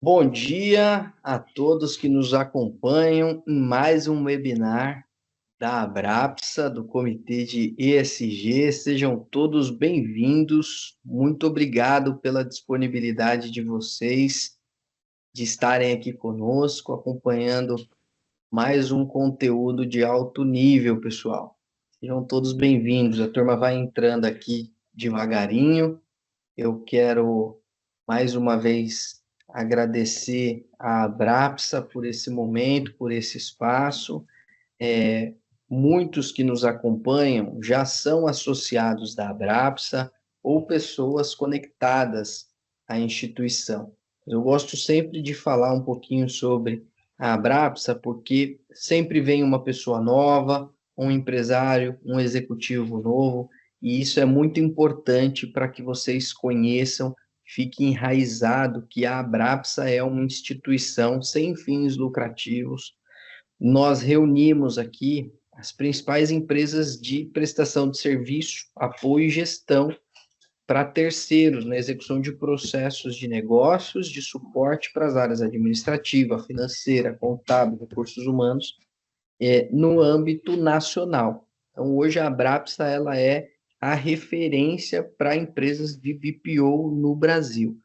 Bom dia a todos que nos acompanham em mais um webinar da Abrapsa, do Comitê de ESG. Sejam todos bem-vindos. Muito obrigado pela disponibilidade de vocês de estarem aqui conosco, acompanhando mais um conteúdo de alto nível, pessoal. Sejam todos bem-vindos. A turma vai entrando aqui devagarinho. Eu quero, mais uma vez, agradecer à Abrapsa por esse momento, por esse espaço. Muitos que nos acompanham já são associados da Abrapsa ou pessoas conectadas à instituição. Eu gosto sempre de falar um pouquinho sobre a Abrapsa, porque sempre vem uma pessoa nova, um empresário, um executivo novo, e isso é muito importante para que vocês conheçam, fique enraizado que a Abrapsa é uma instituição sem fins lucrativos. Nós reunimos aqui as principais empresas de prestação de serviço, apoio e gestão para terceiros na execução de processos de negócios, de suporte para as áreas administrativa, financeira, contábil, recursos humanos, no âmbito nacional. Então, hoje a Abrapsa ela é a referência para empresas de BPO no Brasil.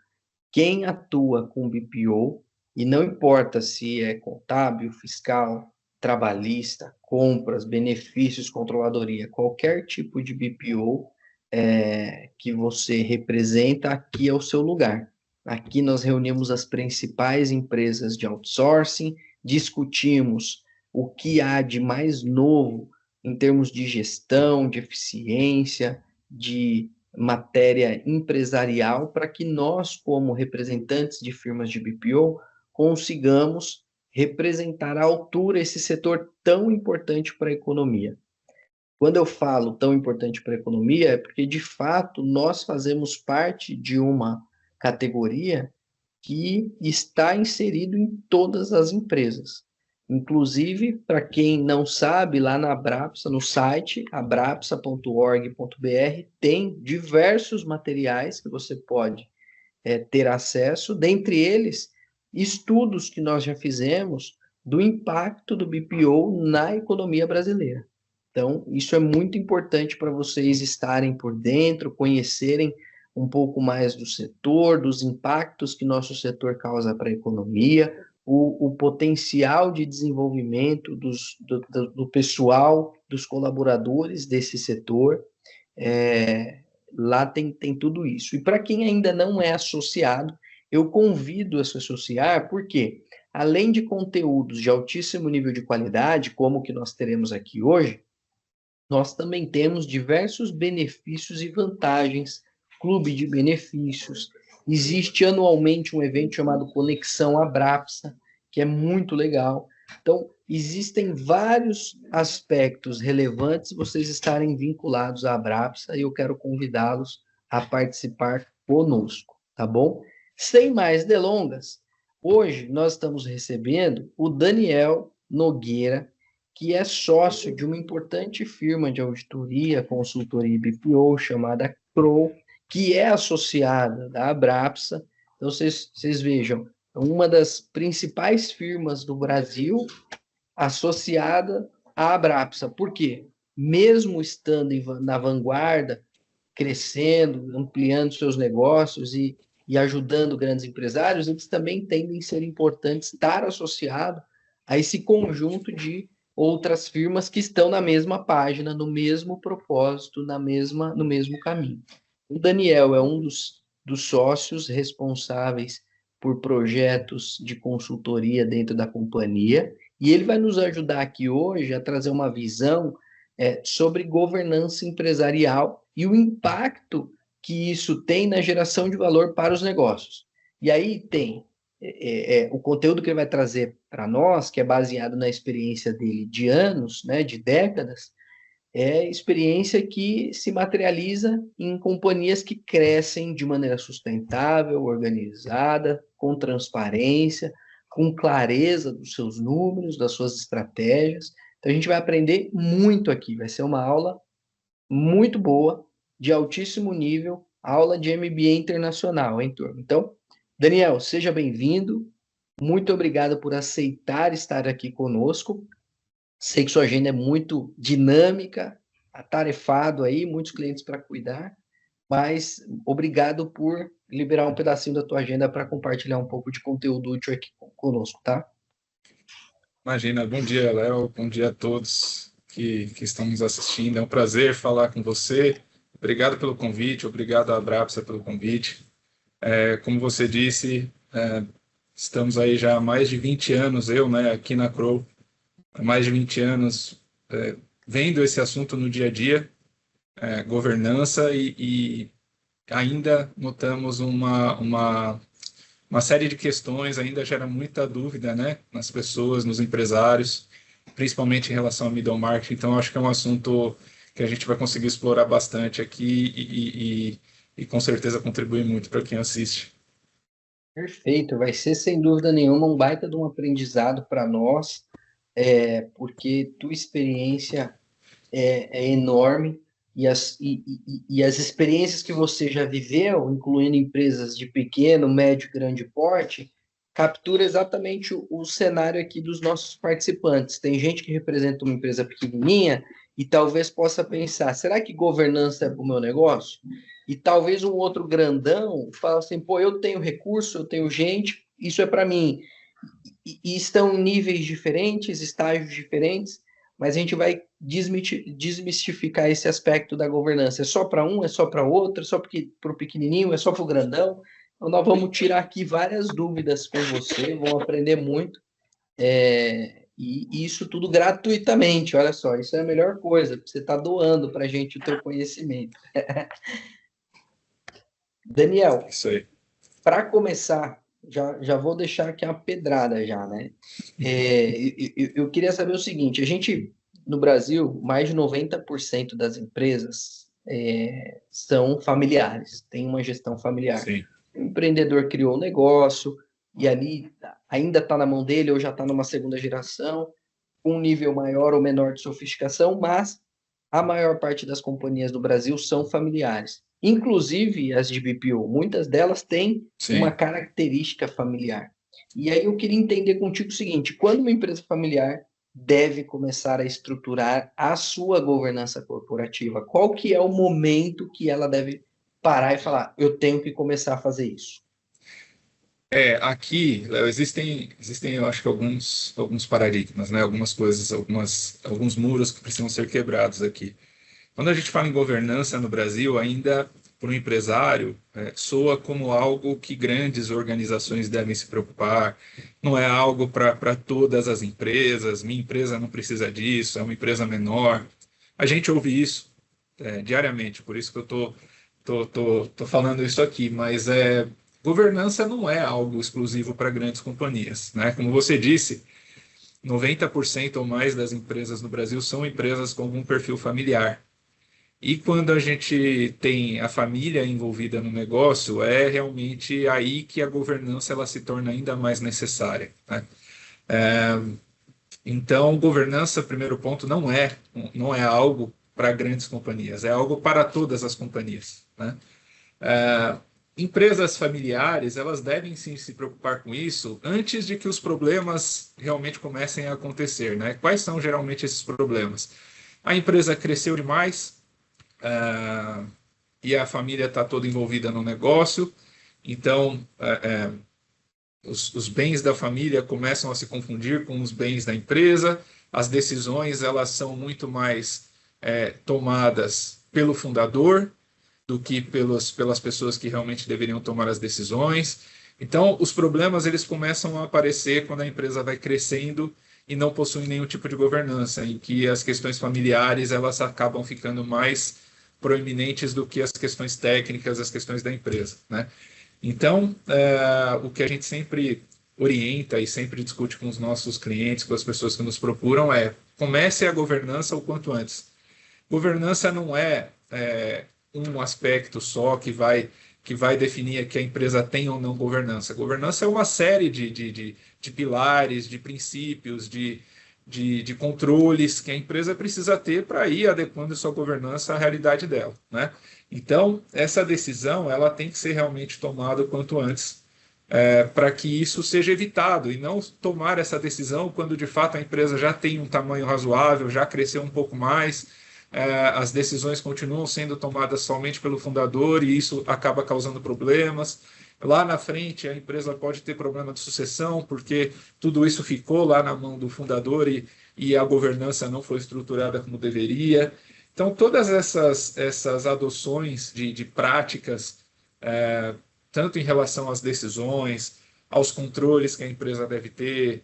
Quem atua com BPO, e não importa se é contábil, fiscal, trabalhista, compras, benefícios, controladoria, qualquer tipo de BPO que você representa, aqui é o seu lugar. Aqui nós reunimos as principais empresas de outsourcing, discutimos o que há de mais novo em termos de gestão, de eficiência, de matéria empresarial, para que nós, como representantes de firmas de BPO, consigamos representar à altura esse setor tão importante para a economia. Quando eu falo tão importante para a economia, é porque, de fato, nós fazemos parte de uma categoria que está inserido em todas as empresas. Inclusive, para quem não sabe, lá na Abrapsa, no site abrapsa.org.br, tem diversos materiais que você pode ter acesso, dentre eles, estudos que nós já fizemos do impacto do BPO na economia brasileira. Então, isso é muito importante para vocês estarem por dentro, conhecerem um pouco mais do setor, dos impactos que nosso setor causa para a economia, o potencial de desenvolvimento do pessoal, dos colaboradores desse setor. Lá tem tudo isso. E para quem ainda não é associado, eu convido a se associar, porque além de conteúdos de altíssimo nível de qualidade, como o que nós teremos aqui hoje, nós também temos diversos benefícios e vantagens, clube de benefícios. Existe anualmente um evento chamado Conexão Abrapsa, que é muito legal. Então, existem vários aspectos relevantes vocês estarem vinculados à Abrapsa e eu quero convidá-los a participar conosco, tá bom? Sem mais delongas, hoje nós estamos recebendo o Daniel Nogueira, que é sócio de uma importante firma de auditoria, consultoria e BPO chamada Crow, que é associada da Abrapsa. Então, vocês vejam, uma das principais firmas do Brasil associada à Abrapsa. Por quê? Mesmo estando na vanguarda, crescendo, ampliando seus negócios e ajudando grandes empresários, eles também tendem a ser importantes estar associado a esse conjunto de outras firmas que estão na mesma página, no mesmo propósito, no mesmo caminho. O Daniel é um dos sócios responsáveis por projetos de consultoria dentro da companhia, e ele vai nos ajudar aqui hoje a trazer uma visão sobre governança empresarial e o impacto que isso tem na geração de valor para os negócios. E aí tem o conteúdo que ele vai trazer para nós, que é baseado na experiência dele de anos, né, de décadas, é experiência que se materializa em companhias que crescem de maneira sustentável, organizada, com transparência, com clareza dos seus números, das suas estratégias. Então, a gente vai aprender muito aqui. Vai ser uma aula muito boa, de altíssimo nível, aula de MBA internacional, hein, turma? Então, Daniel, seja bem-vindo. Muito obrigado por aceitar estar aqui conosco. Sei que sua agenda é muito dinâmica, atarefado aí, muitos clientes para cuidar, mas obrigado por liberar um pedacinho da tua agenda para compartilhar um pouco de conteúdo útil aqui conosco, tá? Imagina, bom dia, Léo, bom dia a todos que estão nos assistindo. É um prazer falar com você. Obrigado pelo convite, obrigado à Abrapsa pelo convite. Como você disse, estamos aí já há mais de 20 anos, eu, né, aqui na Crow, há mais de 20 anos, vendo esse assunto no dia a dia, governança, e ainda notamos uma série de questões, ainda gera muita dúvida, né, nas pessoas, nos empresários, principalmente em relação ao middle market. Então, acho que é um assunto que a gente vai conseguir explorar bastante aqui e com certeza contribuir muito para quem assiste. Perfeito, vai ser sem dúvida nenhuma um baita de um aprendizado para nós, porque tua experiência é enorme e as experiências que você já viveu, incluindo empresas de pequeno, médio e grande porte, captura exatamente o cenário aqui dos nossos participantes. Tem gente que representa uma empresa pequenininha e talvez possa pensar, será que governança é para o meu negócio? E talvez um outro grandão fala assim, pô, eu tenho recurso, eu tenho gente, isso é para mim. E estão em níveis diferentes, estágios diferentes, mas a gente vai desmistificar esse aspecto da governança. É só para um, é só para outro, é só para o pequenininho, é só para o grandão. Então, nós vamos tirar aqui várias dúvidas com você, vão aprender muito, e isso tudo gratuitamente. Olha só, isso é a melhor coisa, você está doando para a gente o teu conhecimento. Daniel, Isso aí. para começar, já vou deixar aqui uma pedrada já, né? Eu queria saber o seguinte, a gente, no Brasil, mais de 90% das empresas são familiares, tem uma gestão familiar. Sim, O empreendedor criou um negócio e ali ainda está na mão dele ou já está numa segunda geração, com um nível maior ou menor de sofisticação, mas a maior parte das companhias do Brasil são familiares. Inclusive as de BPO, muitas delas têm uma sim. característica familiar. E aí eu queria entender contigo o seguinte: quando uma empresa familiar deve começar a estruturar a sua governança corporativa? Qual que é o momento que ela deve parar e falar, eu tenho que começar a fazer isso? Aqui, Léo, existem, eu acho que alguns paradigmas, né? Algumas coisas, alguns muros que precisam ser quebrados aqui. Quando a gente fala em governança no Brasil, ainda para o empresário, soa como algo que grandes organizações devem se preocupar. Não é algo para todas as empresas. Minha empresa não precisa disso, é uma empresa menor. A gente ouve isso diariamente, por isso que eu tô falando isso aqui. Mas governança não é algo exclusivo para grandes companhias, né? Como você disse, 90% ou mais das empresas no Brasil são empresas com algum perfil familiar. E quando a gente tem a família envolvida no negócio, é realmente aí que a governança ela se torna ainda mais necessária, né? Então, governança, primeiro ponto, não é algo para grandes companhias, é algo para todas as companhias, né? Empresas familiares, elas devem sim se preocupar com isso antes de que os problemas realmente comecem a acontecer, né? Quais são geralmente esses problemas? A empresa cresceu demais, e a família está toda envolvida no negócio, então os bens da família começam a se confundir com os bens da empresa, as decisões elas são muito mais tomadas pelo fundador do que pelas pessoas que realmente deveriam tomar as decisões. Então, os problemas eles começam a aparecer quando a empresa vai crescendo e não possui nenhum tipo de governança, em que as questões familiares elas acabam ficando mais proeminentes do que as questões técnicas, as questões da empresa, né? Então, o que a gente sempre orienta e sempre discute com os nossos clientes, com as pessoas que nos procuram, comece a governança o quanto antes. Governança não é um aspecto só que vai definir que a empresa tem ou não governança. Governança é uma série de pilares, de princípios, de controles que a empresa precisa ter para ir adequando sua governança à realidade dela, né? Então, essa decisão ela tem que ser realmente tomada o quanto antes, para que isso seja evitado e não tomar essa decisão quando de fato a empresa já tem um tamanho razoável, já cresceu um pouco mais, as decisões continuam sendo tomadas somente pelo fundador e isso acaba causando problemas. Lá na frente, a empresa pode ter problema de sucessão, porque tudo isso ficou lá na mão do fundador e a governança não foi estruturada como deveria. Então, todas essas adoções de práticas, tanto em relação às decisões, aos controles que a empresa deve ter,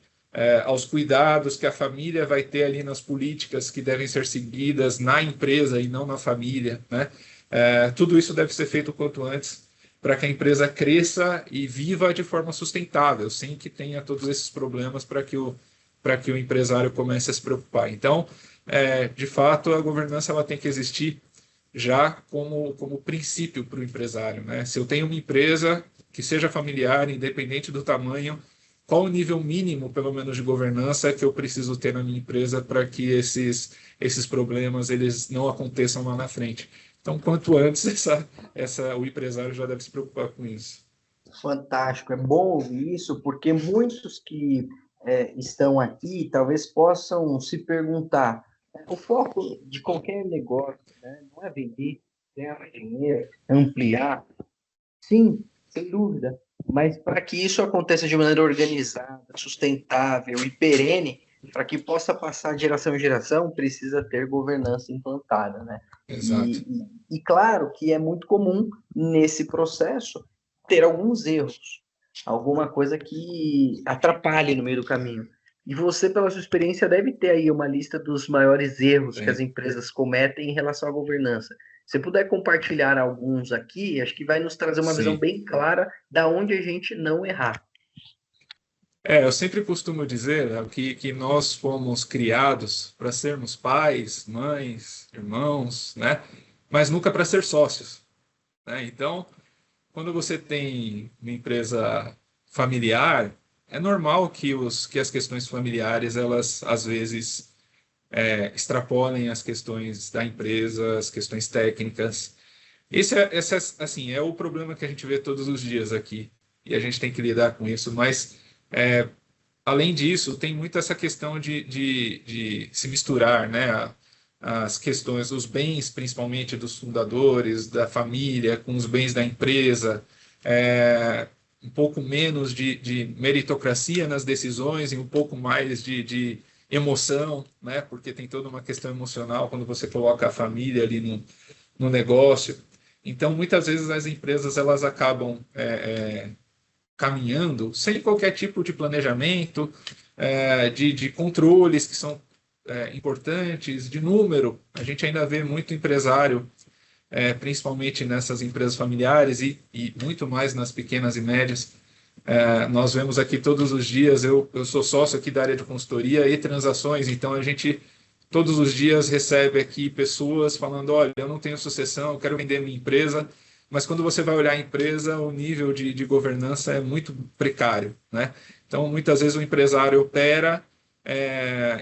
aos cuidados que a família vai ter ali nas políticas que devem ser seguidas na empresa e não na família, né? Tudo isso deve ser feito o quanto antes para que a empresa cresça e viva de forma sustentável, sem que tenha todos esses problemas para que o empresário comece a se preocupar. Então, de fato, a governança ela tem que existir já como princípio para o empresário, né? Se eu tenho uma empresa que seja familiar, independente do tamanho, qual o nível mínimo, pelo menos, de governança que eu preciso ter na minha empresa para que esses problemas eles não aconteçam lá na frente? Então, quanto antes, o empresário já deve se preocupar com isso. Fantástico, é bom ouvir isso, porque muitos que estão aqui talvez possam se perguntar: o foco de qualquer negócio, né, não é vender, ganhar dinheiro, ampliar. Sim, sem dúvida, mas para que isso aconteça de maneira organizada, sustentável e perene, para que possa passar de geração em geração, precisa ter governança implantada, né? Exato. E claro que é muito comum nesse processo ter alguns erros, alguma coisa que atrapalhe no meio do caminho. E você, pela sua experiência, deve ter aí uma lista dos maiores erros que as empresas cometem em relação à governança. Se puder compartilhar alguns aqui, acho que vai nos trazer uma visão bem clara da onde a gente não errar. Eu sempre costumo dizer, né, que nós fomos criados para sermos pais, mães, irmãos, né? Mas nunca para ser sócios, né? Então, quando você tem uma empresa familiar, é normal que as questões familiares, elas, às vezes, extrapolem as questões da empresa, as questões técnicas. Esse assim, é o problema que a gente vê todos os dias aqui, e a gente tem que lidar com isso, mas... além disso, tem muito essa questão de se misturar, né? As questões, os bens, principalmente dos fundadores, da família, com os bens da empresa, um pouco menos de meritocracia nas decisões e um pouco mais de emoção, né? Porque tem toda uma questão emocional quando você coloca a família ali no negócio. Então, muitas vezes as empresas elas acabam caminhando sem qualquer tipo de planejamento, de controles que são importantes, de número. A gente ainda vê muito empresário, principalmente nessas empresas familiares e muito mais nas pequenas e médias. Nós vemos aqui todos os dias, eu sou sócio aqui da área de consultoria e transações, então a gente todos os dias recebe aqui pessoas falando: olha, eu não tenho sucessão, eu quero vender minha empresa. Mas quando você vai olhar a empresa, o nível de governança é muito precário, né? Então, muitas vezes o empresário opera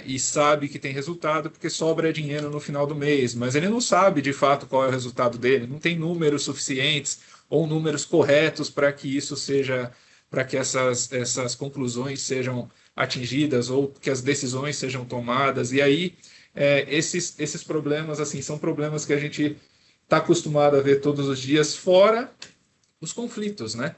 e sabe que tem resultado porque sobra dinheiro no final do mês, mas ele não sabe de fato qual é o resultado dele, não tem números suficientes ou números corretos para que isso seja, para que essas conclusões sejam atingidas ou que as decisões sejam tomadas. E aí, esses problemas, assim, são problemas que a gente está acostumado a ver todos os dias, fora os conflitos, né?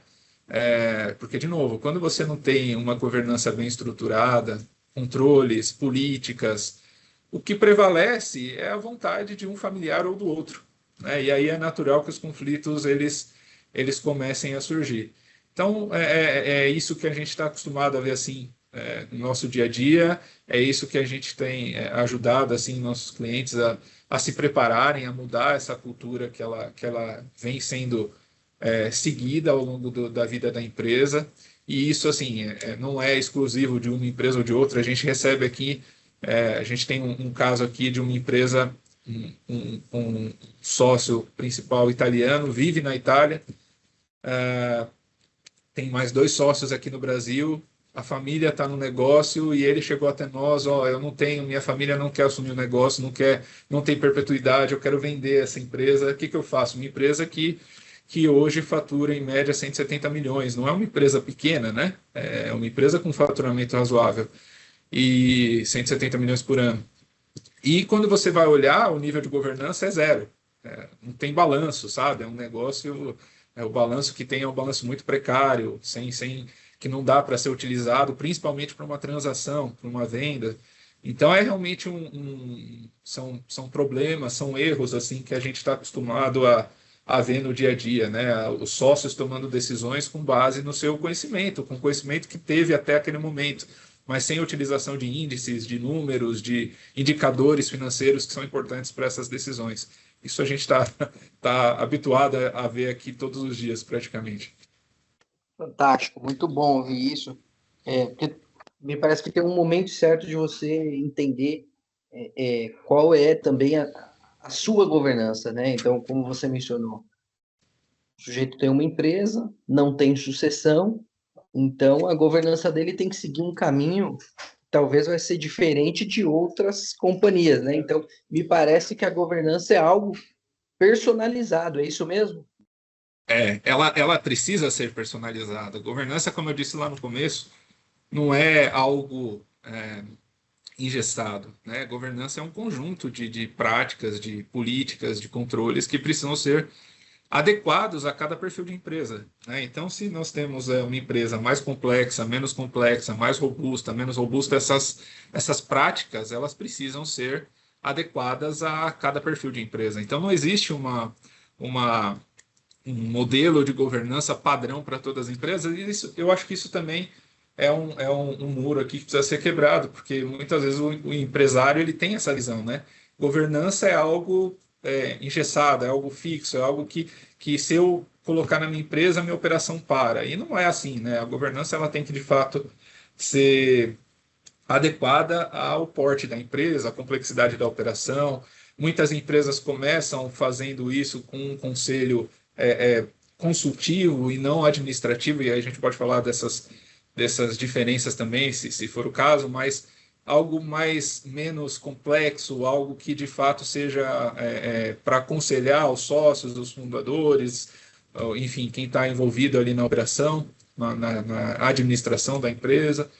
Porque, de novo, quando você não tem uma governança bem estruturada, controles, políticas, o que prevalece é a vontade de um familiar ou do outro, né? E aí é natural que os conflitos eles comecem a surgir. Então, é isso que a gente está acostumado a ver assim no nosso dia a dia, é isso que a gente tem ajudado assim nossos clientes a se prepararem, a mudar essa cultura que ela vem sendo seguida ao longo da vida da empresa. E isso assim não é exclusivo de uma empresa ou de outra. A gente recebe aqui, a gente tem um caso aqui de uma empresa, um sócio principal italiano, vive na Itália, tem mais 2 sócios aqui no Brasil, a família está no negócio e ele chegou até nós: eu não tenho, minha família não quer assumir o negócio, não tem perpetuidade, eu quero vender essa empresa, o que eu faço? Uma empresa que que hoje fatura em média 170 milhões. Não é uma empresa pequena, né? É uma empresa com faturamento razoável e 170 milhões por ano. E quando você vai olhar, o nível de governança é zero. Não tem balanço, sabe? É um negócio, o balanço que tem é um balanço muito precário, sem que não dá para ser utilizado, principalmente para uma transação, para uma venda. Então é realmente são problemas, são erros assim que a gente está acostumado a ver no dia a dia, né? Os sócios tomando decisões com base no seu conhecimento, com o conhecimento que teve até aquele momento, mas sem utilização de índices, de números, de indicadores financeiros que são importantes para essas decisões. Isso a gente está tá habituado a ver aqui todos os dias, praticamente. Fantástico, muito bom ouvir isso. Porque me parece que tem um momento certo de você entender qual é também a sua governança, né? Então, como você mencionou, o sujeito tem uma empresa, não tem sucessão, então a governança dele tem que seguir um caminho, talvez vai ser diferente de outras companhias, né? Então, me parece que a governança é algo personalizado, é isso mesmo? Ela precisa ser personalizada. A governança, como eu disse lá no começo, não é algo engessado, né? Governança é um conjunto de práticas, de políticas, de controles que precisam ser adequados a cada perfil de empresa, né? Então, se nós temos uma empresa mais complexa, mais robusta, menos robusta, essas práticas elas precisam ser adequadas a cada perfil de empresa. Então, não existe uma um modelo de governança padrão para todas as empresas, e isso, eu acho que isso também um muro aqui que precisa ser quebrado, porque muitas vezes o empresário ele tem essa visão, né? Governança é algo engessado, é algo fixo, é algo que se eu colocar na minha empresa, a minha operação para. E não é assim, né? A governança ela tem que, de fato, ser adequada ao porte da empresa, à complexidade da operação. Muitas empresas começam fazendo isso com um conselho consultivo e não administrativo, e aí a gente pode falar dessas diferenças também, se for o caso, mas algo menos complexo, algo que de fato seja para aconselhar os sócios, os fundadores, enfim, quem está envolvido ali na operação, na administração da empresa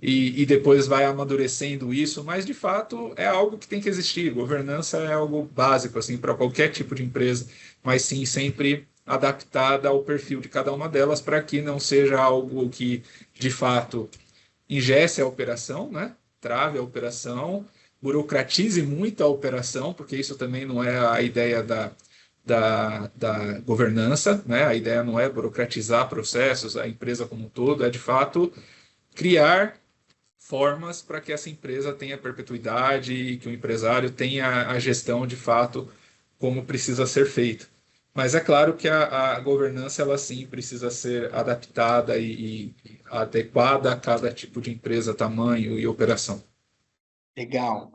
e depois vai amadurecendo isso, mas de fato é algo que tem que existir. Governança é algo básico assim para qualquer tipo de empresa, mas sim sempre adaptada ao perfil de cada uma delas para que não seja algo que de fato ingesse a operação, né? Trave a operação, burocratize muito a operação, porque isso também não é a ideia da governança, né? A ideia não é burocratizar processos, a empresa como um todo, é de fato criar formas para que essa empresa tenha perpetuidade e que o empresário tenha a gestão de fato como precisa ser feita. Mas é claro que a governança ela sim precisa ser adaptada e adequada a cada tipo de empresa, tamanho e operação. Legal.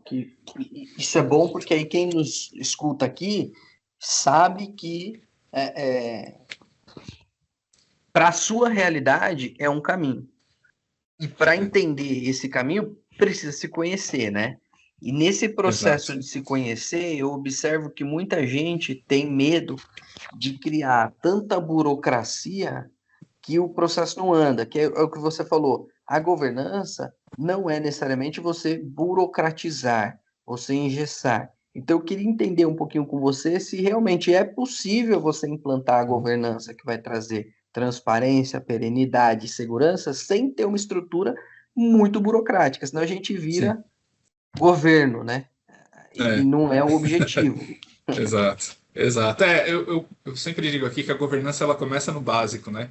Isso é bom porque aí quem nos escuta aqui sabe que para a sua realidade é um caminho. E para entender esse caminho, precisa se conhecer, né? E nesse processo Exato. de se conhecer, eu observo que muita gente tem medo de criar tanta burocracia que o processo não anda, que é o que você falou. A governança não é necessariamente você burocratizar, você engessar. Então, eu queria entender um pouquinho com você se realmente é possível você implantar a governança que vai trazer transparência, perenidade e segurança sem ter uma estrutura muito burocrática, senão a gente Sim. vira governo, né? E É. não é o objetivo. Exato. Exato. Eu sempre digo aqui que a governança ela começa no básico, né?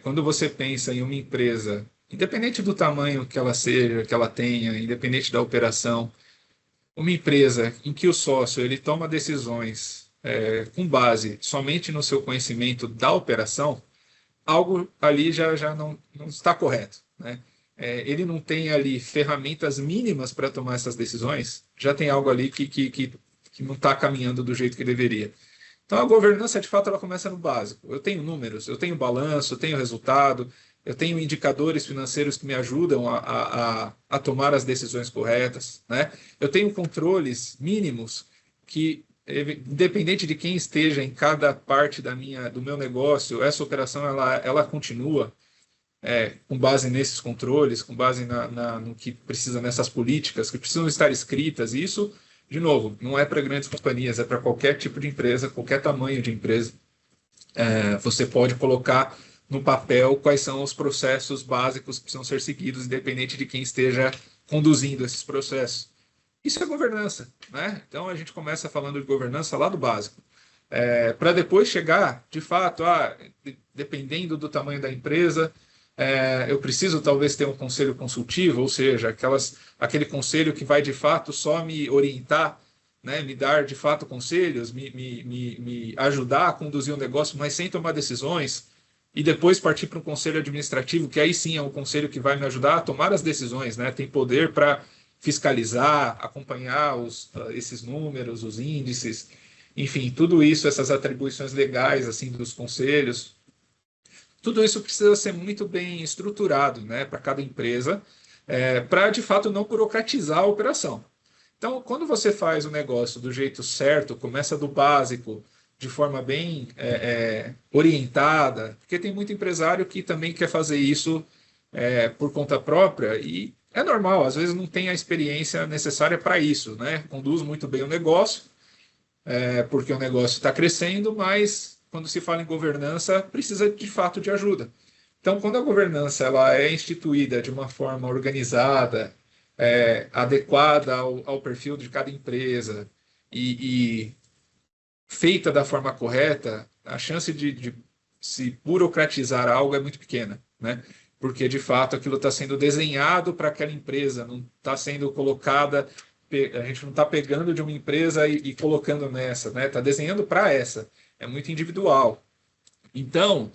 Quando você pensa em uma empresa, independente do tamanho que ela seja, que ela tenha, independente da operação, uma empresa em que o sócio ele toma decisões com base somente no seu conhecimento da operação, algo ali já não está correto, né? Ele não tem ali ferramentas mínimas para tomar essas decisões, já tem algo ali que não está caminhando do jeito que deveria. Então, a governança, de fato, ela começa no básico. Eu tenho números, eu tenho balanço, eu tenho resultado, eu tenho indicadores financeiros que me ajudam a tomar as decisões corretas, né? Eu tenho controles mínimos que independente de quem esteja em cada parte do meu negócio, essa operação ela continua com base nesses controles, com base no que precisa nessas políticas, que precisam estar escritas. E isso, de novo, não é para grandes companhias, é para qualquer tipo de empresa, qualquer tamanho de empresa. Você pode colocar no papel quais são os processos básicos que precisam ser seguidos, independente de quem esteja conduzindo esses processos. Isso é governança, né? Então a gente começa falando de governança lá do básico, para depois chegar, de fato, dependendo do tamanho da empresa, eu preciso talvez ter um conselho consultivo, ou seja, aquele conselho que vai de fato só me orientar, né, me dar de fato conselhos, me ajudar a conduzir o negócio, mas sem tomar decisões, e depois partir para um conselho administrativo, que aí sim é um conselho que vai me ajudar a tomar as decisões, né, tem poder para fiscalizar, acompanhar esses números, os índices, enfim, tudo isso, essas atribuições legais assim dos conselhos, tudo isso precisa ser muito bem estruturado, né, para cada empresa, para de fato não burocratizar a operação. Então, quando você faz o negócio do jeito certo, começa do básico, de forma bem orientada, porque tem muito empresário que também quer fazer isso por conta própria e é normal, às vezes não tem a experiência necessária para isso, né? Conduz muito bem o negócio, porque o negócio está crescendo, mas quando se fala em governança, precisa de fato de ajuda. Então, quando a governança ela é instituída de uma forma organizada, adequada ao perfil de cada empresa e feita da forma correta, a chance de se burocratizar algo é muito pequena, né? Porque, de fato, aquilo está sendo desenhado para aquela empresa, não está sendo colocada, a gente não está pegando de uma empresa e colocando nessa, né? Está desenhando para essa. É muito individual. Então,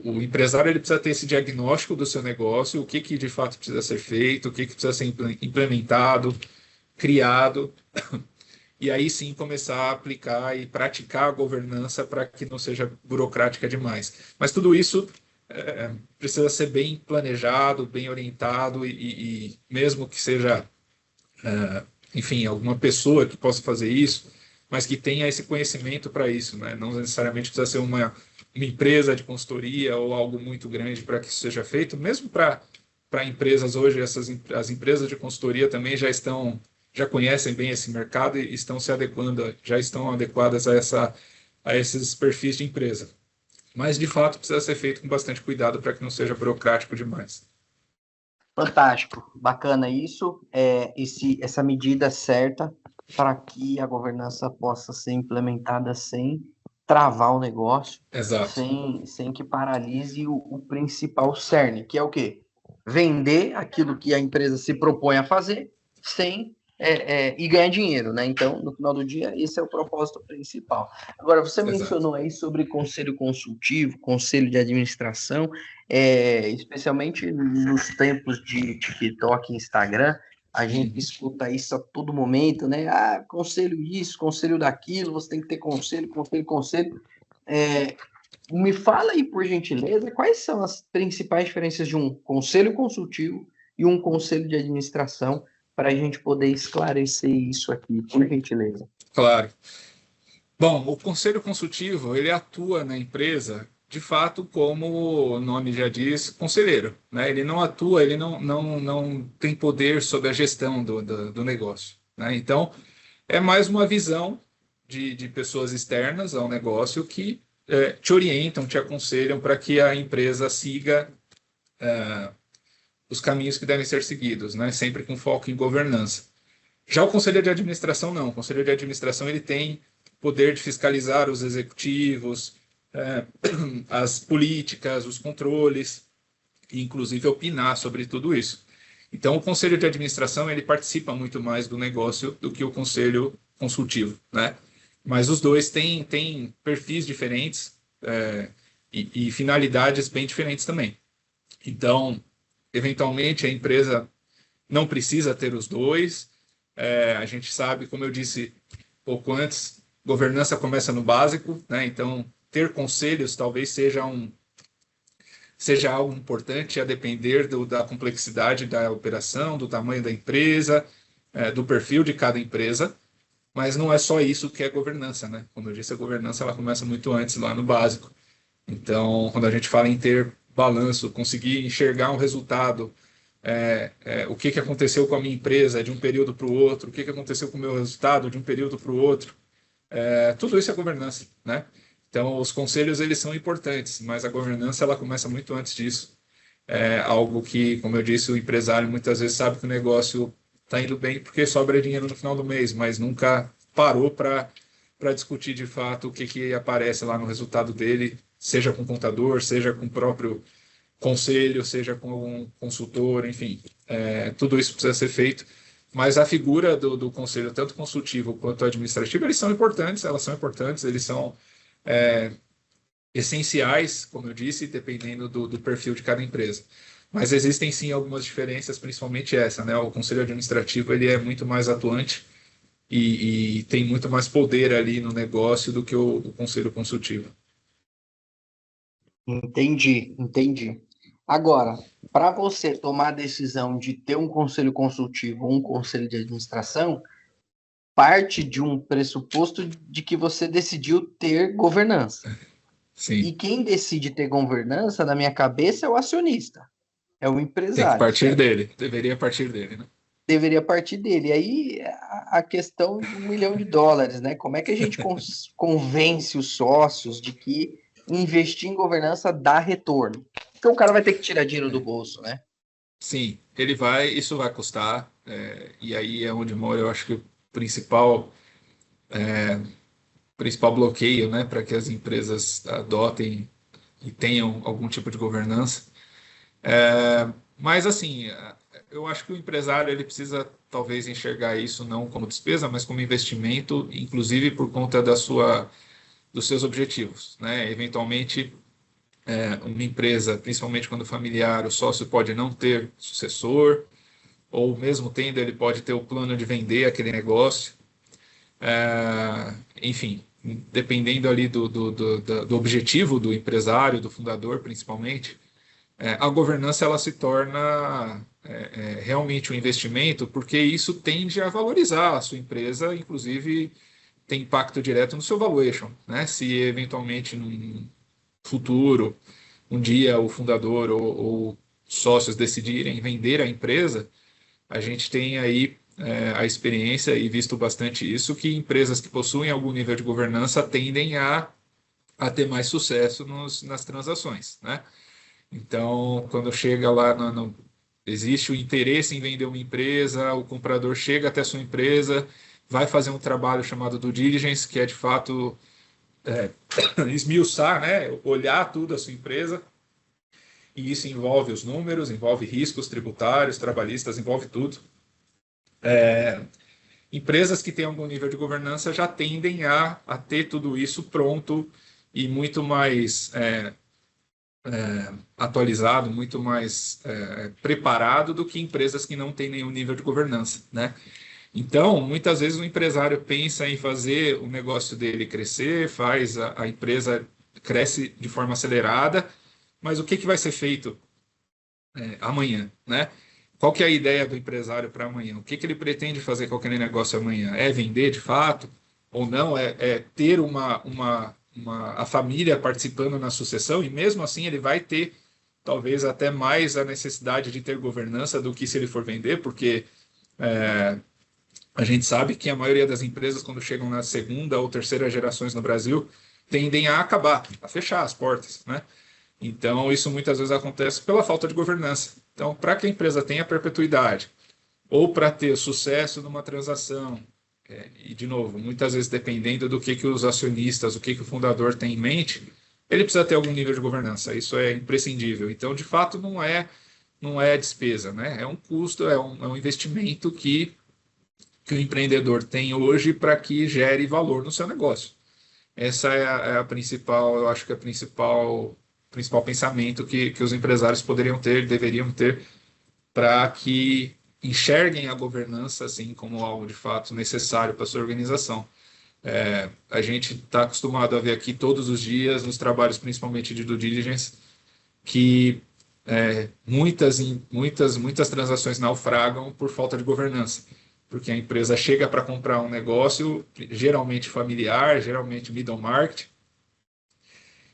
o empresário ele precisa ter esse diagnóstico do seu negócio, o que de fato precisa ser feito, o que precisa ser implementado, criado, e aí sim começar a aplicar e praticar a governança para que não seja burocrática demais. Mas tudo isso precisa ser bem planejado, bem orientado e mesmo que seja, enfim, alguma pessoa que possa fazer isso, mas que tenha esse conhecimento para isso, né? Não necessariamente precisa ser uma empresa de consultoria ou algo muito grande para que isso seja feito, mesmo para empresas hoje, as empresas de consultoria também já conhecem bem esse mercado e estão se adequando, já estão adequadas a esses perfis de empresa. Mas, de fato, precisa ser feito com bastante cuidado para que não seja burocrático demais. Fantástico, bacana isso, essa medida certa para que a governança possa ser implementada sem travar o negócio, Exato. sem que paralise o principal cerne, que é o quê? Vender aquilo que a empresa se propõe a fazer sem e ganhar dinheiro, né? Então, no final do dia, esse é o propósito principal. Agora, você mencionou aí sobre conselho consultivo, conselho de administração, especialmente nos tempos de TikTok e Instagram, a gente escuta isso a todo momento, né? Ah, conselho isso, conselho daquilo, você tem que ter conselho, conselho, conselho. Me fala aí, por gentileza, quais são as principais diferenças de um conselho consultivo e um conselho de administração para a gente poder esclarecer isso aqui, por gentileza. Claro. Bom, o conselho consultivo, ele atua na empresa, de fato, como o nome já diz, conselheiro, né? Ele não atua, ele não tem poder sobre a gestão do negócio, né? Então, é mais uma visão de pessoas externas ao negócio que te orientam, te aconselham para que a empresa siga os caminhos que devem ser seguidos, né? Sempre com foco em governança. Já o conselho de administração não. O conselho de administração ele tem poder de fiscalizar os executivos, as políticas, os controles, e inclusive opinar sobre tudo isso. Então, o conselho de administração ele participa muito mais do negócio do que o conselho consultivo, né? Mas os dois têm perfis diferentes e finalidades bem diferentes também. Então, eventualmente, a empresa não precisa ter os dois. A gente sabe, como eu disse pouco antes, governança começa no básico, né? Então, ter conselhos talvez seja algo importante a depender da complexidade da operação, do tamanho da empresa, do perfil de cada empresa. Mas não é só isso que é governança, né? Como eu disse, a governança ela começa muito antes, lá no básico. Então, quando a gente fala em ter balanço, conseguir enxergar um resultado, o que aconteceu com a minha empresa de um período para o outro, o que aconteceu com o meu resultado de um período para o outro, tudo isso é governança, né? Então, os conselhos eles são importantes, mas a governança ela começa muito antes disso. É algo que, como eu disse, o empresário muitas vezes sabe que o negócio está indo bem porque sobra dinheiro no final do mês, mas nunca parou para discutir de fato o que aparece lá no resultado dele, seja com o contador, seja com o próprio conselho, seja com um consultor, enfim, tudo isso precisa ser feito. Mas a figura do conselho, tanto consultivo quanto administrativo, elas são importantes, eles são essenciais, como eu disse, dependendo do perfil de cada empresa. Mas existem sim algumas diferenças, principalmente essa, né? O conselho administrativo ele é muito mais atuante e tem muito mais poder ali no negócio do que o conselho consultivo. Entendi, entendi. Agora, para você tomar a decisão de ter um conselho consultivo ou um conselho de administração, parte de um pressuposto de que você decidiu ter governança. Sim, E quem decide ter governança, na minha cabeça, é o acionista, é o tem que empresário, partir certo? dele, deveria partir dele, né? Deveria partir dele. E aí a questão de US$ 1 milhão, né? Como é que a gente convence os sócios de que investir em governança dá retorno? Porque o cara vai ter que tirar dinheiro do bolso, né? Sim, isso vai custar, e aí é onde mora, eu acho que o principal bloqueio, né, para que as empresas adotem e tenham algum tipo de governança. Mas assim, eu acho que o empresário ele precisa talvez enxergar isso não como despesa, mas como investimento, inclusive por conta dos seus objetivos, né? Eventualmente, uma empresa, principalmente quando familiar, o sócio pode não ter sucessor, ou mesmo tendo, ele pode ter o plano de vender aquele negócio. Enfim, dependendo ali do objetivo do empresário, do fundador, principalmente, a governança ela se torna realmente um investimento, porque isso tende a valorizar a sua empresa, inclusive tem impacto direto no seu valuation, né? Se eventualmente num futuro, um dia o fundador ou sócios decidirem vender a empresa, a gente tem aí a experiência e visto bastante isso, que empresas que possuem algum nível de governança tendem a ter mais sucesso nas transações, né? Então, quando chega lá, existe o interesse em vender uma empresa, o comprador chega até a sua empresa, vai fazer um trabalho chamado due diligence, que é de fato esmiuçar, né? Olhar tudo a sua empresa, e isso envolve os números, envolve riscos tributários, trabalhistas, envolve tudo. Empresas que têm algum nível de governança já tendem a ter tudo isso pronto e muito mais atualizado, muito mais preparado do que empresas que não têm nenhum nível de governança, né? Então, muitas vezes o empresário pensa em fazer o negócio dele crescer, faz a empresa cresce de forma acelerada, mas o que vai ser feito amanhã, né? Qual que é a ideia do empresário para amanhã? O que ele pretende fazer com aquele negócio amanhã? É vender de fato ou não? É ter a família participando na sucessão e mesmo assim ele vai ter talvez até mais a necessidade de ter governança do que se ele for vender, porque a gente sabe que a maioria das empresas, quando chegam na segunda ou terceira gerações no Brasil, tendem a acabar, a fechar as portas, né? Então, isso muitas vezes acontece pela falta de governança. Então, para que a empresa tenha perpetuidade, ou para ter sucesso numa transação, e de novo, muitas vezes dependendo do que os acionistas, o que o fundador tem em mente, ele precisa ter algum nível de governança. Isso é imprescindível. Então, de fato, não é despesa, né? É um custo, é um investimento que o empreendedor tem hoje para que gere valor no seu negócio. Essa é a principal, eu acho que é a principal pensamento que os empresários poderiam ter, deveriam ter, para que enxerguem a governança assim como algo de fato necessário para a sua organização. A gente está acostumado a ver aqui todos os dias, nos trabalhos principalmente de due diligence, que muitas transações naufragam por falta de governança. porque a empresa chega para comprar um negócio, geralmente familiar, geralmente middle market,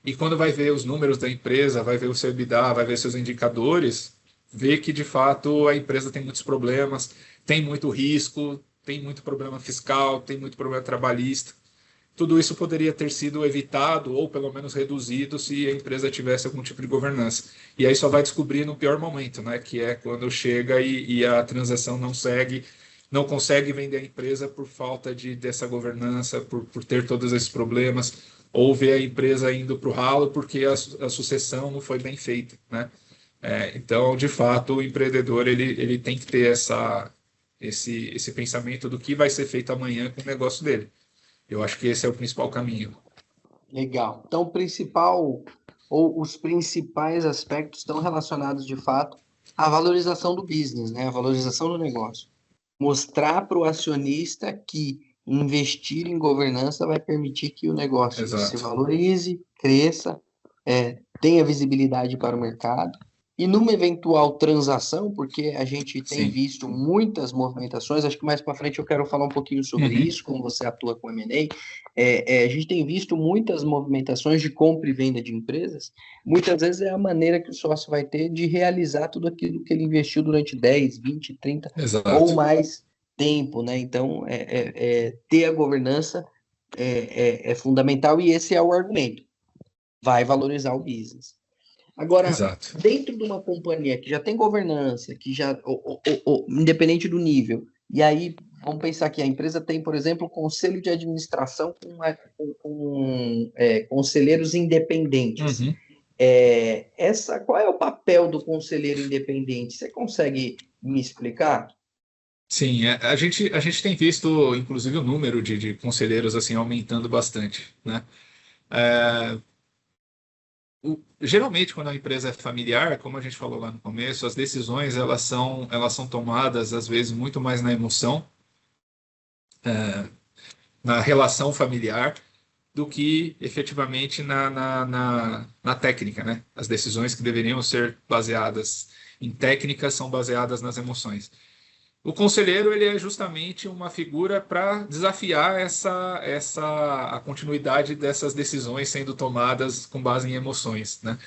e quando vai ver os números da empresa, vai ver o seu EBITDA, vai ver seus indicadores, vê que de fato a empresa tem muitos problemas, tem muito risco, tem muito problema fiscal, tem muito problema trabalhista. Tudo isso poderia ter sido evitado ou pelo menos reduzido se a empresa tivesse algum tipo de governança. E aí só vai descobrir no pior momento, né? Que é quando chega e a transação não segue, não consegue vender a empresa por falta dessa governança, por ter todos esses problemas, ou ver a empresa indo para o ralo porque a sucessão não foi bem feita, né? Então, de fato, o empreendedor ele tem que ter esse pensamento do que vai ser feito amanhã com o negócio dele. Eu acho que esse é o principal caminho. Legal. Então, o principal, ou os principais aspectos estão relacionados, de fato, à valorização do business, né? A valorização do negócio. Mostrar para o acionista que investir em governança vai permitir que o negócio se Exato. valorize, cresça, tenha visibilidade para o mercado. E numa eventual transação, porque a gente tem Sim. visto muitas movimentações, acho que mais para frente eu quero falar um pouquinho sobre isso, como você atua com M&A. A gente tem visto muitas movimentações de compra e venda de empresas. Muitas vezes é a maneira que o sócio vai ter de realizar tudo aquilo que ele investiu durante 10, 20, 30 ou Exato. mais tempo, né? Então, ter a governança é fundamental e esse é o argumento. Vai valorizar o business. Agora, Exato. dentro de uma companhia que já tem governança, que já, independente do nível, e aí vamos pensar que a empresa tem, por exemplo, conselho de administração com conselheiros independentes. Uhum. Qual é o papel do conselheiro independente? Você consegue me explicar? Sim, a gente tem visto, inclusive, o número de conselheiros assim aumentando bastante, né? É, geralmente, quando a empresa é familiar, como a gente falou lá no começo, as decisões elas são tomadas às vezes muito mais na emoção, na relação familiar, do que efetivamente na técnica, né? As decisões que deveriam ser baseadas em técnicas são baseadas nas emoções. O conselheiro ele é justamente uma figura para desafiar a continuidade dessas decisões sendo tomadas com base em emoções, né?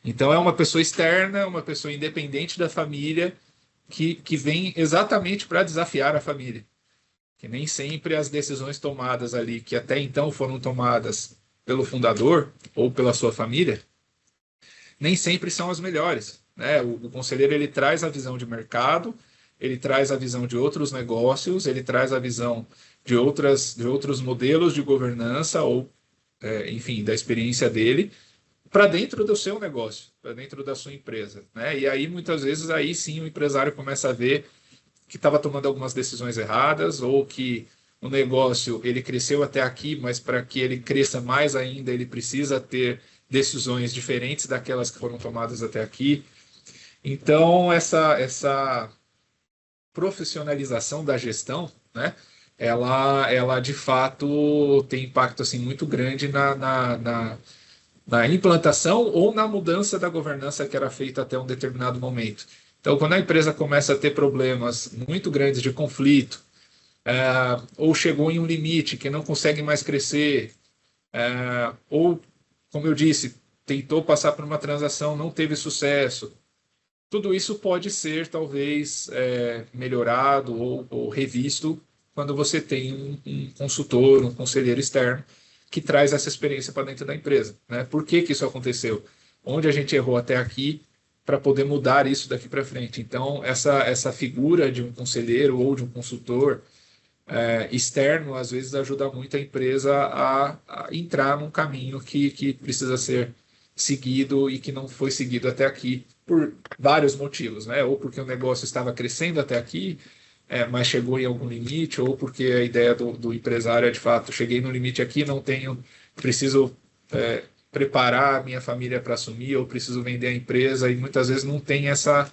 Então é uma pessoa externa, uma pessoa independente da família que vem exatamente para desafiar a família. Que nem sempre as decisões tomadas ali, que até então foram tomadas pelo fundador ou pela sua família, nem sempre são as melhores, né? O conselheiro ele traz a visão de mercado, ele traz a visão de outros negócios, ele traz a visão de outros modelos de governança ou, enfim, da experiência dele para dentro do seu negócio, para dentro da sua empresa, né? E aí muitas vezes aí sim o empresário começa a ver que estava tomando algumas decisões erradas ou que o negócio ele cresceu até aqui, mas para que ele cresça mais ainda, ele precisa ter decisões diferentes daquelas que foram tomadas até aqui. Então, essa profissionalização da gestão, né, ela de fato tem impacto assim, muito grande na implantação ou na mudança da governança que era feita até um determinado momento. Então, quando a empresa começa a ter problemas muito grandes de conflito, ou chegou em um limite que não consegue mais crescer, ou, como eu disse, tentou passar por uma transação, não teve sucesso, tudo isso pode ser, talvez, melhorado ou revisto quando você tem um consultor, um conselheiro externo que traz essa experiência para dentro da empresa, né? Por que que isso aconteceu? Onde a gente errou até aqui para poder mudar isso daqui para frente? Então, essa figura de um conselheiro ou de um consultor externo, às vezes, ajuda muito a empresa a entrar num caminho que precisa ser seguido e que não foi seguido até aqui por vários motivos, né? Ou porque o negócio estava crescendo até aqui, mas chegou em algum limite, ou porque a ideia do empresário é de fato, cheguei no limite aqui, não tenho, preciso preparar a minha família para assumir, ou preciso vender a empresa, e muitas vezes não tem essa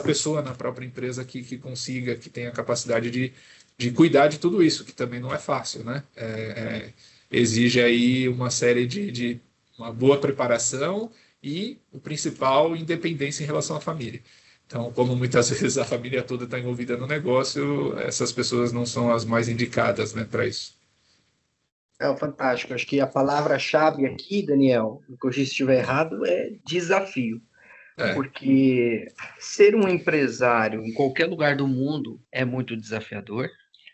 pessoa na própria empresa que consiga, que tenha a capacidade de cuidar de tudo isso, que também não é fácil, né? Exige aí uma série de uma boa preparação e, o principal, independência em relação à família. Então, como muitas vezes a família toda está envolvida no negócio, essas pessoas não são as mais indicadas, né, para isso. É fantástico. Acho que a palavra-chave aqui, Daniel, me corrija se estiver errado, é desafio. É, Porque ser um empresário em qualquer lugar do mundo é muito desafiador.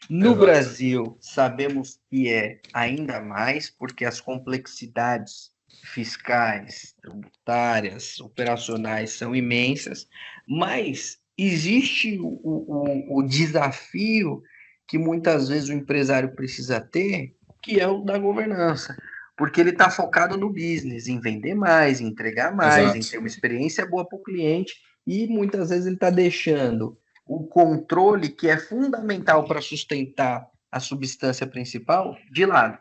No exato. Brasil, sabemos que é ainda mais, porque as complexidades fiscais, tributárias, operacionais são imensas, mas existe o desafio que muitas vezes o empresário precisa ter, que é o da governança, porque ele está focado no business, em vender mais, em entregar mais, em Exato. ter uma experiência boa para o cliente, e muitas vezes ele está deixando o controle, que é fundamental para sustentar a substância principal, de lado.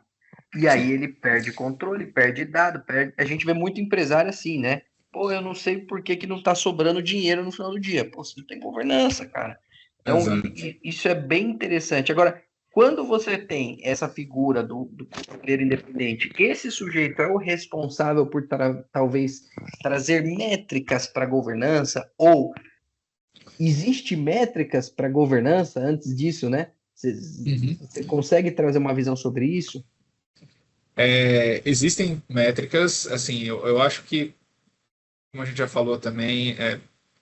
E aí Sim. ele perde controle, perde dado, perde... A gente vê muito empresário assim, né? Pô, eu não sei por que, que não está sobrando dinheiro no final do dia. Pô, você não tem governança, cara. Então, Exato. isso é bem interessante. Agora, quando você tem essa figura do conselheiro independente, esse sujeito é o responsável por talvez trazer métricas para a governança, ou existe métricas para governança antes disso, né? Uhum. Você consegue trazer uma visão sobre isso? Existem métricas, assim, eu acho que, como a gente já falou também,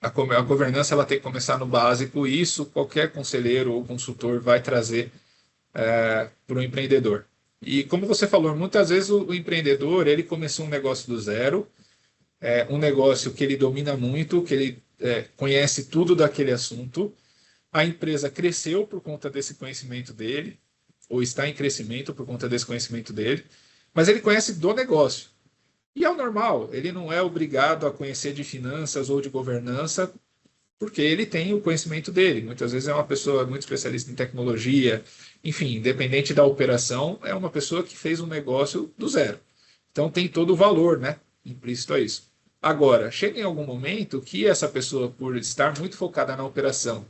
a governança ela tem que começar no básico, e isso qualquer conselheiro ou consultor vai trazer para o empreendedor. E como você falou, muitas vezes o empreendedor ele começou um negócio do zero, um negócio que ele domina muito, que ele conhece tudo daquele assunto. A empresa cresceu por conta desse conhecimento dele, ou está em crescimento por conta desse conhecimento dele, mas ele conhece do negócio. E é o normal, ele não é obrigado a conhecer de finanças ou de governança, porque ele tem o conhecimento dele. Muitas vezes é uma pessoa muito especialista em tecnologia, enfim, independente da operação, é uma pessoa que fez um negócio do zero. Então tem todo o valor, né, implícito a isso. Agora, chega em algum momento que essa pessoa, por estar muito focada na operação,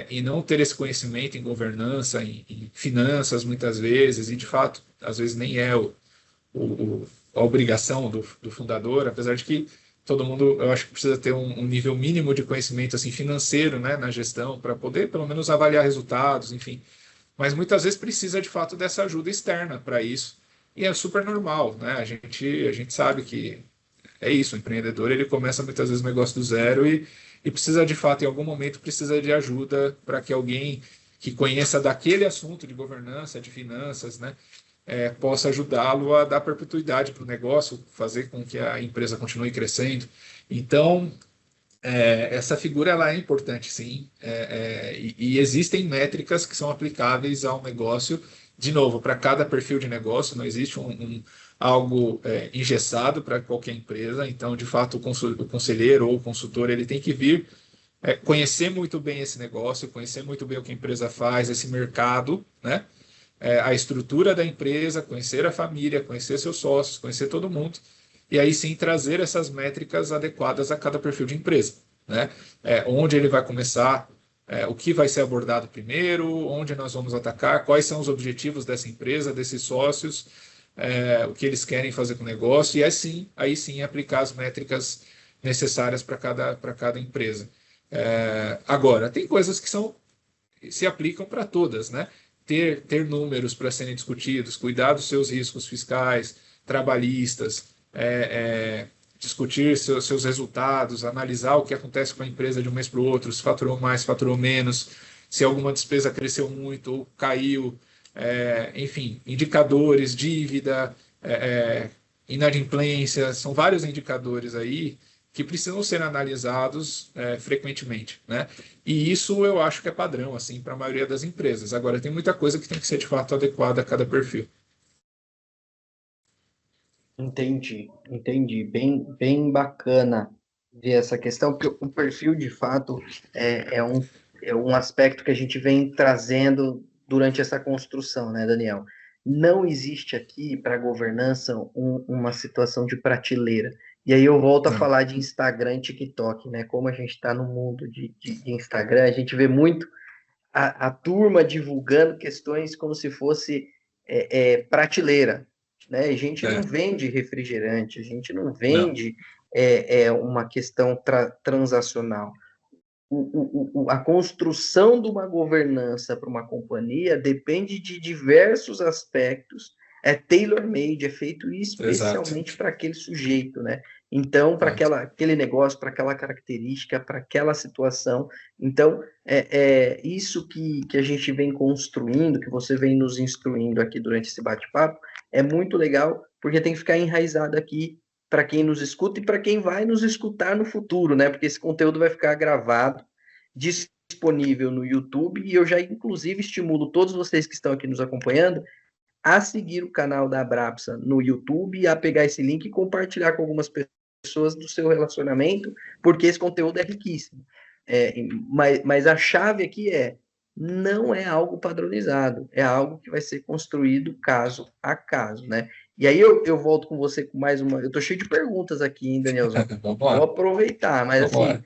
e não ter esse conhecimento em governança, em finanças, muitas vezes, e de fato, às vezes nem é a obrigação do fundador, apesar de que todo mundo, eu acho que precisa ter um nível mínimo de conhecimento assim financeiro, né, na gestão, para poder pelo menos avaliar resultados, enfim. Mas muitas vezes precisa de fato dessa ajuda externa para isso. E é super normal, né? A gente sabe que é isso, o empreendedor ele começa muitas vezes o negócio do zero e precisa de fato, em algum momento, precisa de ajuda para que alguém que conheça daquele assunto de governança, de finanças, né, possa ajudá-lo a dar perpetuidade para o negócio, fazer com que a empresa continue crescendo. Então, essa figura ela é importante, sim, e existem métricas que são aplicáveis ao negócio. De novo, para cada perfil de negócio, não existe algo engessado para qualquer empresa. Então, de fato, o conselheiro ou o consultor ele tem que vir conhecer muito bem esse negócio, conhecer muito bem o que a empresa faz, esse mercado, né? A estrutura da empresa, conhecer a família, conhecer seus sócios, conhecer todo mundo, e aí sim trazer essas métricas adequadas a cada perfil de empresa, né? Onde ele vai começar, o que vai ser abordado primeiro, onde nós vamos atacar, quais são os objetivos dessa empresa, desses sócios, o que eles querem fazer com o negócio, e aí sim aplicar as métricas necessárias para cada empresa. Agora, tem coisas que se aplicam para todas, né? Ter números para serem discutidos, cuidar dos seus riscos fiscais, trabalhistas, discutir seus resultados, analisar o que acontece com a empresa de um mês para o outro, se faturou mais, se faturou menos, se alguma despesa cresceu muito ou caiu, enfim, indicadores, dívida, inadimplência, são vários indicadores aí que precisam ser analisados frequentemente, né? E isso eu acho que é padrão assim para a maioria das empresas. Agora tem muita coisa que tem que ser de fato adequada a cada perfil. Entendi, entendi. Bem bacana ver essa questão, porque o perfil, de fato, é um aspecto que a gente vem trazendo durante essa construção, né, Daniel? Não existe aqui para a governança uma situação de prateleira. E aí eu volto a Não. falar de Instagram e TikTok, né? Como a gente está no mundo de Instagram, a gente vê muito a turma divulgando questões como se fosse prateleira, né? A gente não É, vende refrigerante, a gente não não. vende uma questão transacional. a construção de uma governança para uma companhia depende de diversos aspectos, é tailor-made, é feito Exato. especialmente para aquele sujeito, né? Então, para Exato. aquele negócio, para aquela característica, para aquela situação. Então, isso que a gente vem construindo, que você vem nos instruindo aqui durante esse bate-papo, é muito legal, porque tem que ficar enraizado aqui para quem nos escuta e para quem vai nos escutar no futuro, né? Porque esse conteúdo vai ficar gravado, disponível no YouTube, e eu já, inclusive, estimulo todos vocês que estão aqui nos acompanhando a seguir o canal da Abrapsa no YouTube, a pegar esse link e compartilhar com algumas pessoas do seu relacionamento, porque esse conteúdo é riquíssimo. Mas a chave aqui não é algo padronizado, é algo que vai ser construído caso a caso, né? E aí eu volto com você com mais uma. Eu tô cheio de perguntas aqui, hein, Danielzão? Vamos Vou lá. aproveitar, mas Vamos assim,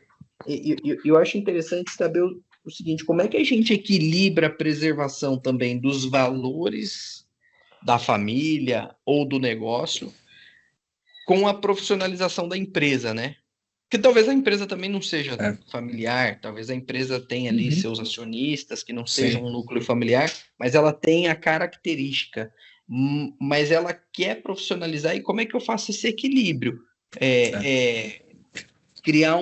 lá. eu acho interessante saber o seguinte: como é que a gente equilibra a preservação também dos valores da família ou do negócio com a profissionalização da empresa, né? Porque talvez a empresa também não seja É. familiar, talvez a empresa tenha ali Uhum. seus acionistas que não sejam Sim. um núcleo familiar, mas ela tem a característica, mas ela quer profissionalizar, e como é que eu faço esse equilíbrio? É. Criar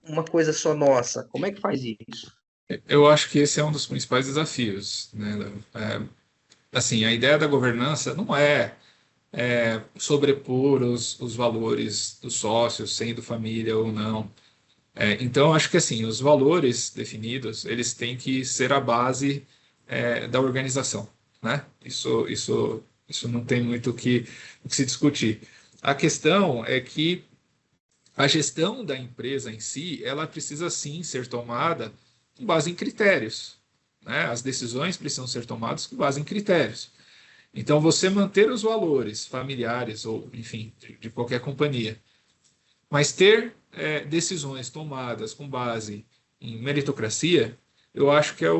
uma coisa só nossa, como é que faz isso? Eu acho que esse é um dos principais desafios, né, Léo? Assim, a ideia da governança não é sobrepor os valores dos sócios, sendo família ou não. Então, acho que assim, os valores definidos, eles têm que ser a base da organização, né? Isso não tem muito o que se discutir. A questão é que a gestão da empresa em si, ela precisa sim ser tomada com base em critérios, né? As decisões precisam ser tomadas com base em critérios. Então, você manter os valores familiares ou, enfim, de qualquer companhia, mas ter decisões tomadas com base em meritocracia, eu acho que é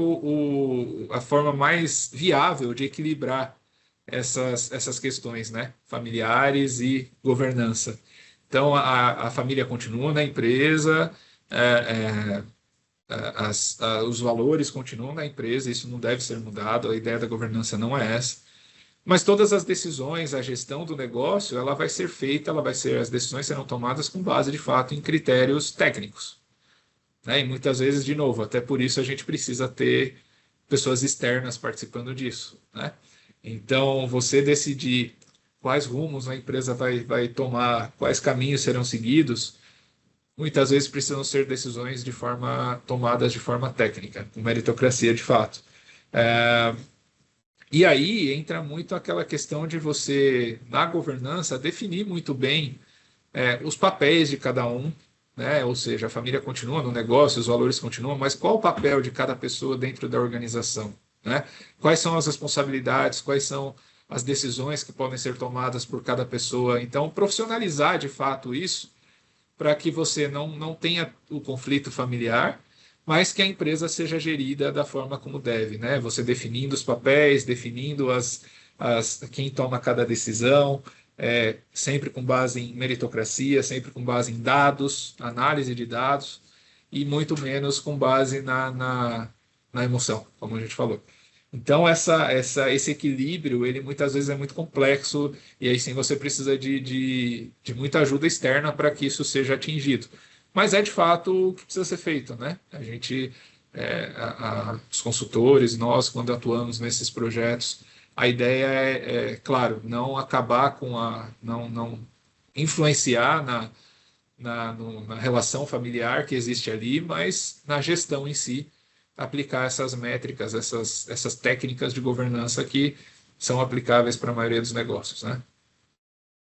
a forma mais viável de equilibrar essas questões, né, familiares e governança. Então, a família continua na empresa, é, os valores continuam na empresa, isso não deve ser mudado, a ideia da governança não é essa. Mas todas as decisões, a gestão do negócio, ela vai ser feita, as decisões serão tomadas com base de fato em critérios técnicos, né? E muitas vezes, de novo, até por isso a gente precisa ter pessoas externas participando disso, né? Então, você decidir quais rumos a empresa vai tomar, quais caminhos serão seguidos, muitas vezes precisam ser decisões tomadas de forma técnica, com meritocracia de fato. É, e aí entra muito aquela questão de você, na governança, definir muito bem os papéis de cada um, né? Ou seja, a família continua no negócio, os valores continuam, mas qual o papel de cada pessoa dentro da organização, né? Quais são as responsabilidades, quais são as decisões que podem ser tomadas por cada pessoa. Então, profissionalizar de fato isso para que você não tenha o conflito familiar, mas que a empresa seja gerida da forma como deve, né? Você definindo os papéis, definindo quem toma cada decisão, sempre com base em meritocracia, sempre com base em dados, análise de dados, e muito menos com base na emoção, como a gente falou. Então, esse equilíbrio, ele muitas vezes é muito complexo, e aí sim você precisa de muita ajuda externa para que isso seja atingido. Mas é de fato o que precisa ser feito, né? A gente, os consultores, nós, quando atuamos nesses projetos, a ideia claro, não acabar não influenciar na relação familiar que existe ali, mas na gestão em si, aplicar essas métricas, essas técnicas de governança que são aplicáveis para a maioria dos negócios, né?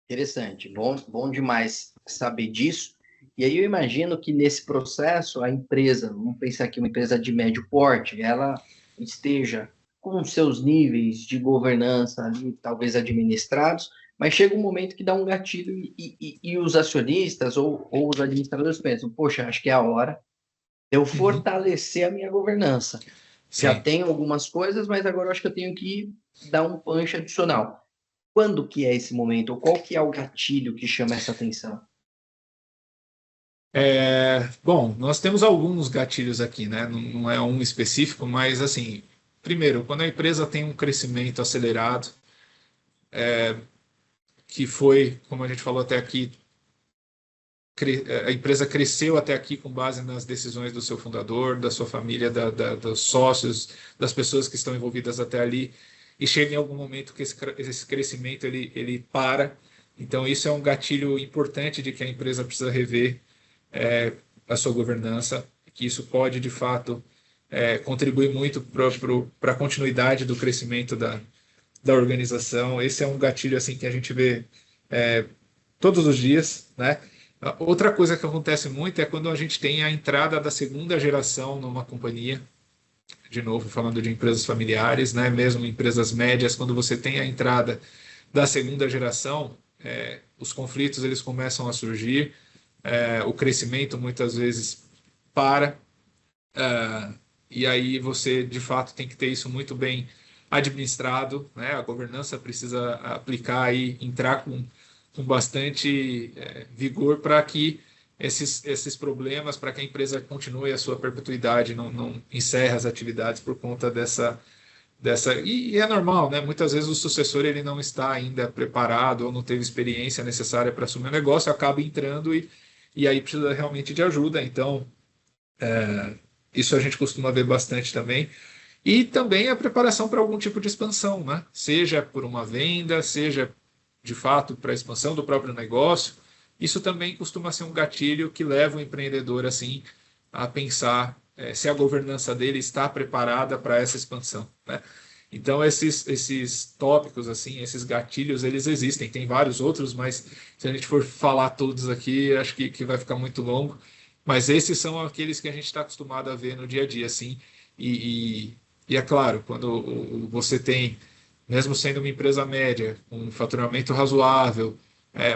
Interessante, bom demais saber disso. E aí eu imagino que nesse processo a empresa, vamos pensar aqui uma empresa de médio porte, ela esteja com seus níveis de governança ali, talvez administrados, mas chega um momento que dá um gatilho e os acionistas ou os administradores pensam, poxa, acho que é a hora de eu Uhum. fortalecer a minha governança. Já Sim. tenho algumas coisas, mas agora eu acho que eu tenho que dar um punch adicional. Quando que é esse momento? Ou qual que é o gatilho que chama essa atenção? Bom, nós temos alguns gatilhos aqui, né? Não é um específico, mas assim, primeiro, quando a empresa tem um crescimento acelerado, que foi, como a gente falou até aqui, a empresa cresceu até aqui com base nas decisões do seu fundador, da sua família, dos sócios, das pessoas que estão envolvidas até ali, e chega em algum momento que esse crescimento ele para. Então, isso é um gatilho importante de que a empresa precisa rever a sua governança, que isso pode, de fato, contribuir muito para a continuidade do crescimento da organização. Esse é um gatilho assim que a gente vê todos os dias, né? Outra coisa que acontece muito é quando a gente tem a entrada da segunda geração numa companhia, de novo falando de empresas familiares, né? Mesmo empresas médias, quando você tem a entrada da segunda geração, os conflitos eles começam a surgir, o crescimento muitas vezes para, e aí você de fato tem que ter isso muito bem administrado, né? A governança precisa aplicar e entrar com bastante vigor para que esses problemas, para que a empresa continue a sua perpetuidade, não encerre as atividades por conta dessa e é normal, né? Muitas vezes o sucessor ele não está ainda preparado ou não teve experiência necessária para assumir o negócio, acaba entrando e aí precisa realmente de ajuda. Então, isso a gente costuma ver bastante também. E também a preparação para algum tipo de expansão, né? Seja por uma venda, seja de fato para a expansão do próprio negócio. Isso também costuma ser um gatilho que leva o empreendedor assim a pensar se a governança dele está preparada para essa expansão, né? Então esses tópicos assim, esses gatilhos, eles existem. Tem vários outros, mas se a gente for falar todos aqui, acho que vai ficar muito longo. Mas esses são aqueles que a gente está acostumado a ver no dia a dia, assim. E é claro, quando você tem, mesmo sendo uma empresa média, um faturamento razoável,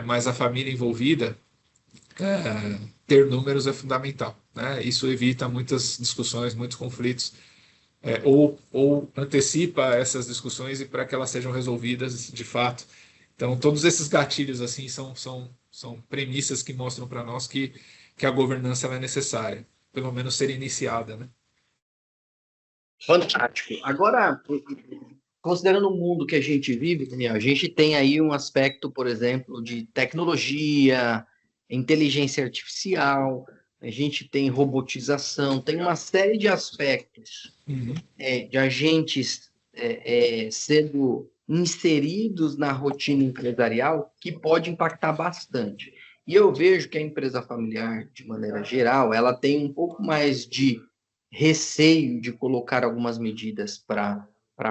mas a família envolvida, ter números é fundamental, né? Isso evita muitas discussões, muitos conflitos, ou antecipa essas discussões e para que elas sejam resolvidas de fato. Então, todos esses gatilhos assim são premissas que mostram para nós que a governança ela é necessária, pelo menos ser iniciada, né? Fantástico. Agora, considerando o mundo que a gente vive, Daniel, a gente tem aí um aspecto, por exemplo, de tecnologia, inteligência artificial, a gente tem robotização, tem uma série de aspectos Uhum. de agentes sendo inseridos na rotina empresarial que pode impactar bastante. E eu vejo que a empresa familiar, de maneira geral, ela tem um pouco mais de receio de colocar algumas medidas para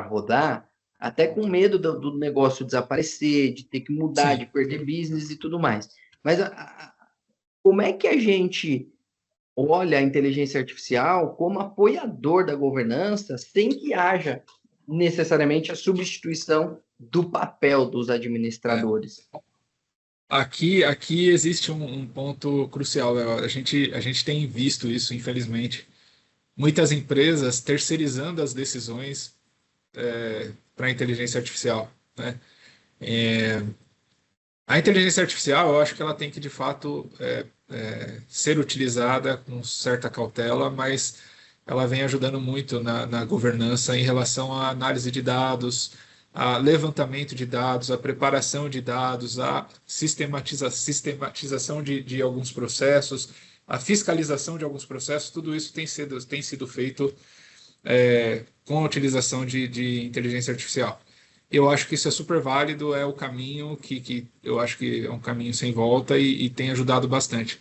rodar, até com medo do negócio desaparecer, de ter que mudar, Sim. de perder business e tudo mais. Mas como é que a gente olha a inteligência artificial como apoiador da governança, sem que haja necessariamente a substituição do papel dos É. administradores? Aqui existe um ponto crucial, Léo. A gente tem visto isso, infelizmente. Muitas empresas terceirizando as decisões para a inteligência artificial, né? A inteligência artificial, eu acho que ela tem que, de fato, ser utilizada com certa cautela, mas ela vem ajudando muito na governança em relação à análise de dados, a levantamento de dados, a preparação de dados, a sistematização de alguns processos, a fiscalização de alguns processos, tudo isso tem sido feito com a utilização de inteligência artificial. Eu acho que isso é super válido, é o caminho que eu acho que é um caminho sem volta e tem ajudado bastante.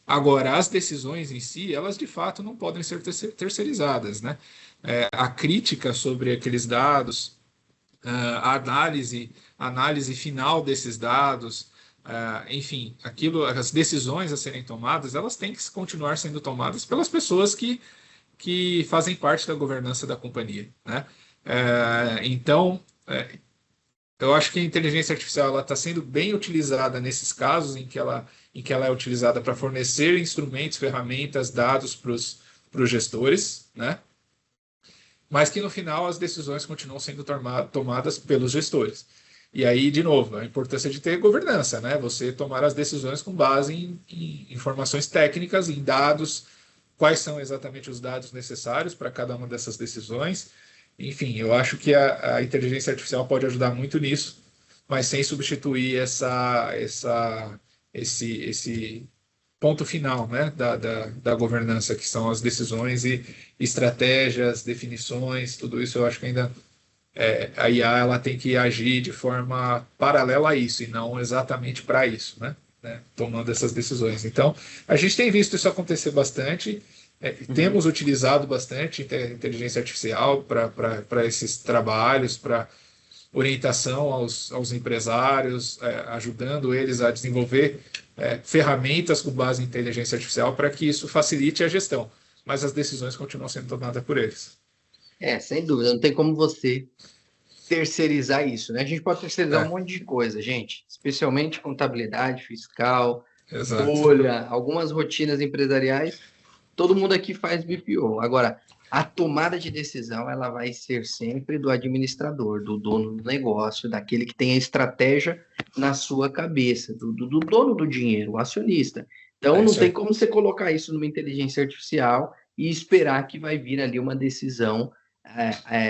Agora, as decisões em si, elas de fato não podem ser terceirizadas, né? A crítica sobre aqueles dados, a análise final desses dados, enfim, as decisões a serem tomadas, elas têm que continuar sendo tomadas pelas pessoas que fazem parte da governança da companhia, né? Então, eu acho que a inteligência artificial está sendo bem utilizada nesses casos em que ela é utilizada para fornecer instrumentos, ferramentas, dados para os gestores, né? Mas que no final as decisões continuam sendo tomadas pelos gestores. E aí, de novo, a importância de ter governança, né? Você tomar as decisões com base em informações técnicas, em dados, quais são exatamente os dados necessários para cada uma dessas decisões. Enfim, eu acho que a inteligência artificial pode ajudar muito nisso, mas sem substituir esse ponto final, né, da governança, que são as decisões e estratégias, definições, tudo isso eu acho que ainda a IA ela tem que agir de forma paralela a isso e não exatamente para isso, né, tomando essas decisões. Então, a gente tem visto isso acontecer bastante, temos utilizado bastante inteligência artificial para esses trabalhos, para orientação aos empresários, ajudando eles a desenvolver ferramentas com base em inteligência artificial para que isso facilite a gestão, mas as decisões continuam sendo tomadas por eles. Sem dúvida, não tem como você terceirizar isso, né? A gente pode terceirizar É, um monte de coisa, gente, especialmente contabilidade, fiscal, exato. folha, algumas rotinas empresariais, todo mundo aqui faz BPO. Agora, a tomada de decisão, ela vai ser sempre do administrador, do dono do negócio, daquele que tem a estratégia na sua cabeça, do dono do dinheiro, o acionista. Então, É não isso tem aí. como você colocar isso numa inteligência artificial e esperar que vai vir ali uma decisão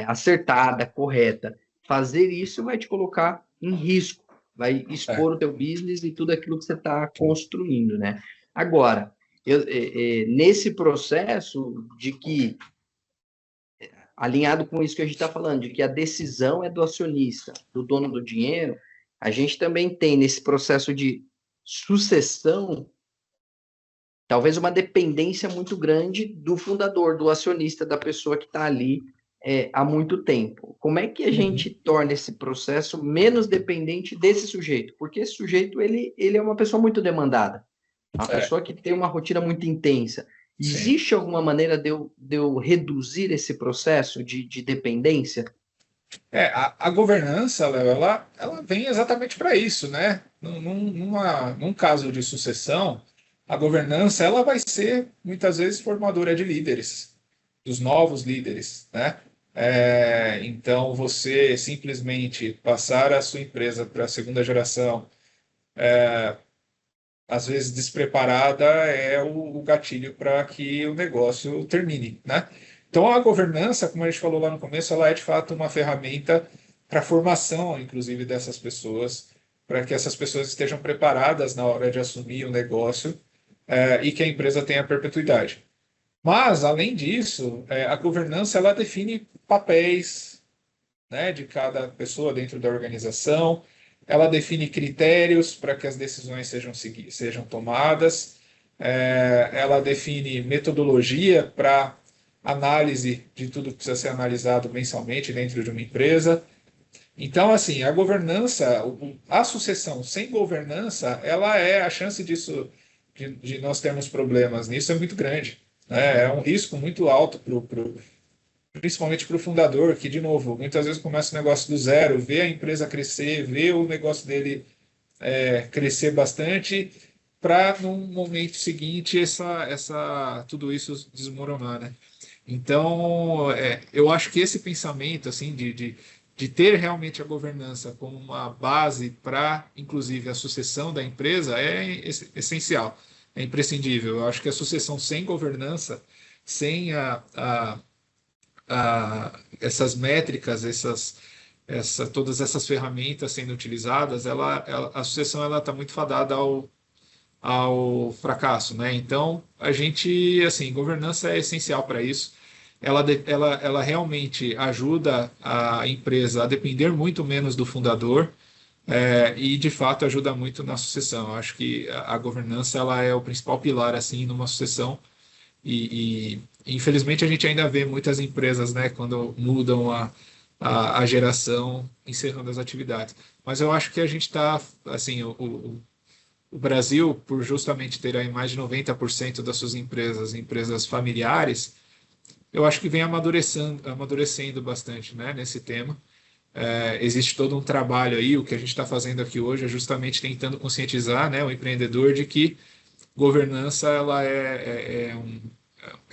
acertada, correta. Fazer isso vai te colocar em risco, vai É, expor o teu business e tudo aquilo que você está construindo, né? Agora, nesse processo de que, alinhado com isso que a gente está falando, de que a decisão é do acionista, do dono do dinheiro, a gente também tem nesse processo de sucessão, talvez uma dependência muito grande do fundador, do acionista, da pessoa que está ali há muito tempo. Como é que a gente uhum, torna esse processo menos dependente desse sujeito? Porque esse sujeito, ele é uma pessoa muito demandada. Uma é, pessoa que tem uma rotina muito intensa. sim. Existe alguma maneira de eu reduzir esse processo de dependência? A governança, Léo, ela vem exatamente para isso, né? Num caso de sucessão, a governança ela vai ser muitas vezes formadora de líderes, dos novos líderes, né? Então, você simplesmente passar a sua empresa para a segunda geração, às vezes despreparada, é o gatilho para que o negócio termine, né? Então, a governança, como a gente falou lá no começo, ela é de fato uma ferramenta para a formação, inclusive, dessas pessoas, para que essas pessoas estejam preparadas na hora de assumir o negócio, e que a empresa tenha perpetuidade. Mas, além disso, a governança ela define papéis, né, de cada pessoa dentro da organização, ela define critérios para que as decisões sejam tomadas, ela define metodologia para análise de tudo que precisa ser analisado mensalmente dentro de uma empresa. Então, assim, a governança, a sucessão sem governança, ela a chance disso, de nós termos problemas nisso é muito grande, né? É um risco muito alto principalmente para o fundador, que, de novo, muitas vezes começa o negócio do zero, vê a empresa crescer, vê o negócio dele crescer bastante, para, num momento seguinte, tudo isso desmoronar, né? Então, eu acho que esse pensamento, assim, de ter realmente a governança como uma base para, inclusive, a sucessão da empresa é essencial, é imprescindível. Eu acho que a sucessão sem governança, sem essas métricas, todas essas ferramentas sendo utilizadas, a sucessão ela está muito fadada ao fracasso, né? Então, a gente, assim, governança é essencial para isso. Ela realmente ajuda a empresa a depender muito menos do fundador, e, de fato, ajuda muito na sucessão. Eu acho que a governança ela é o principal pilar, assim, numa sucessão. Infelizmente, a gente ainda vê muitas empresas, né, quando mudam a geração, encerrando as atividades. Mas eu acho que a gente está, assim, o Brasil, por justamente ter aí mais de 90% das suas empresas familiares, eu acho que vem amadurecendo bastante, né, nesse tema. Existe todo um trabalho aí, o que a gente está fazendo aqui hoje é justamente tentando conscientizar, né, o empreendedor de que governança ela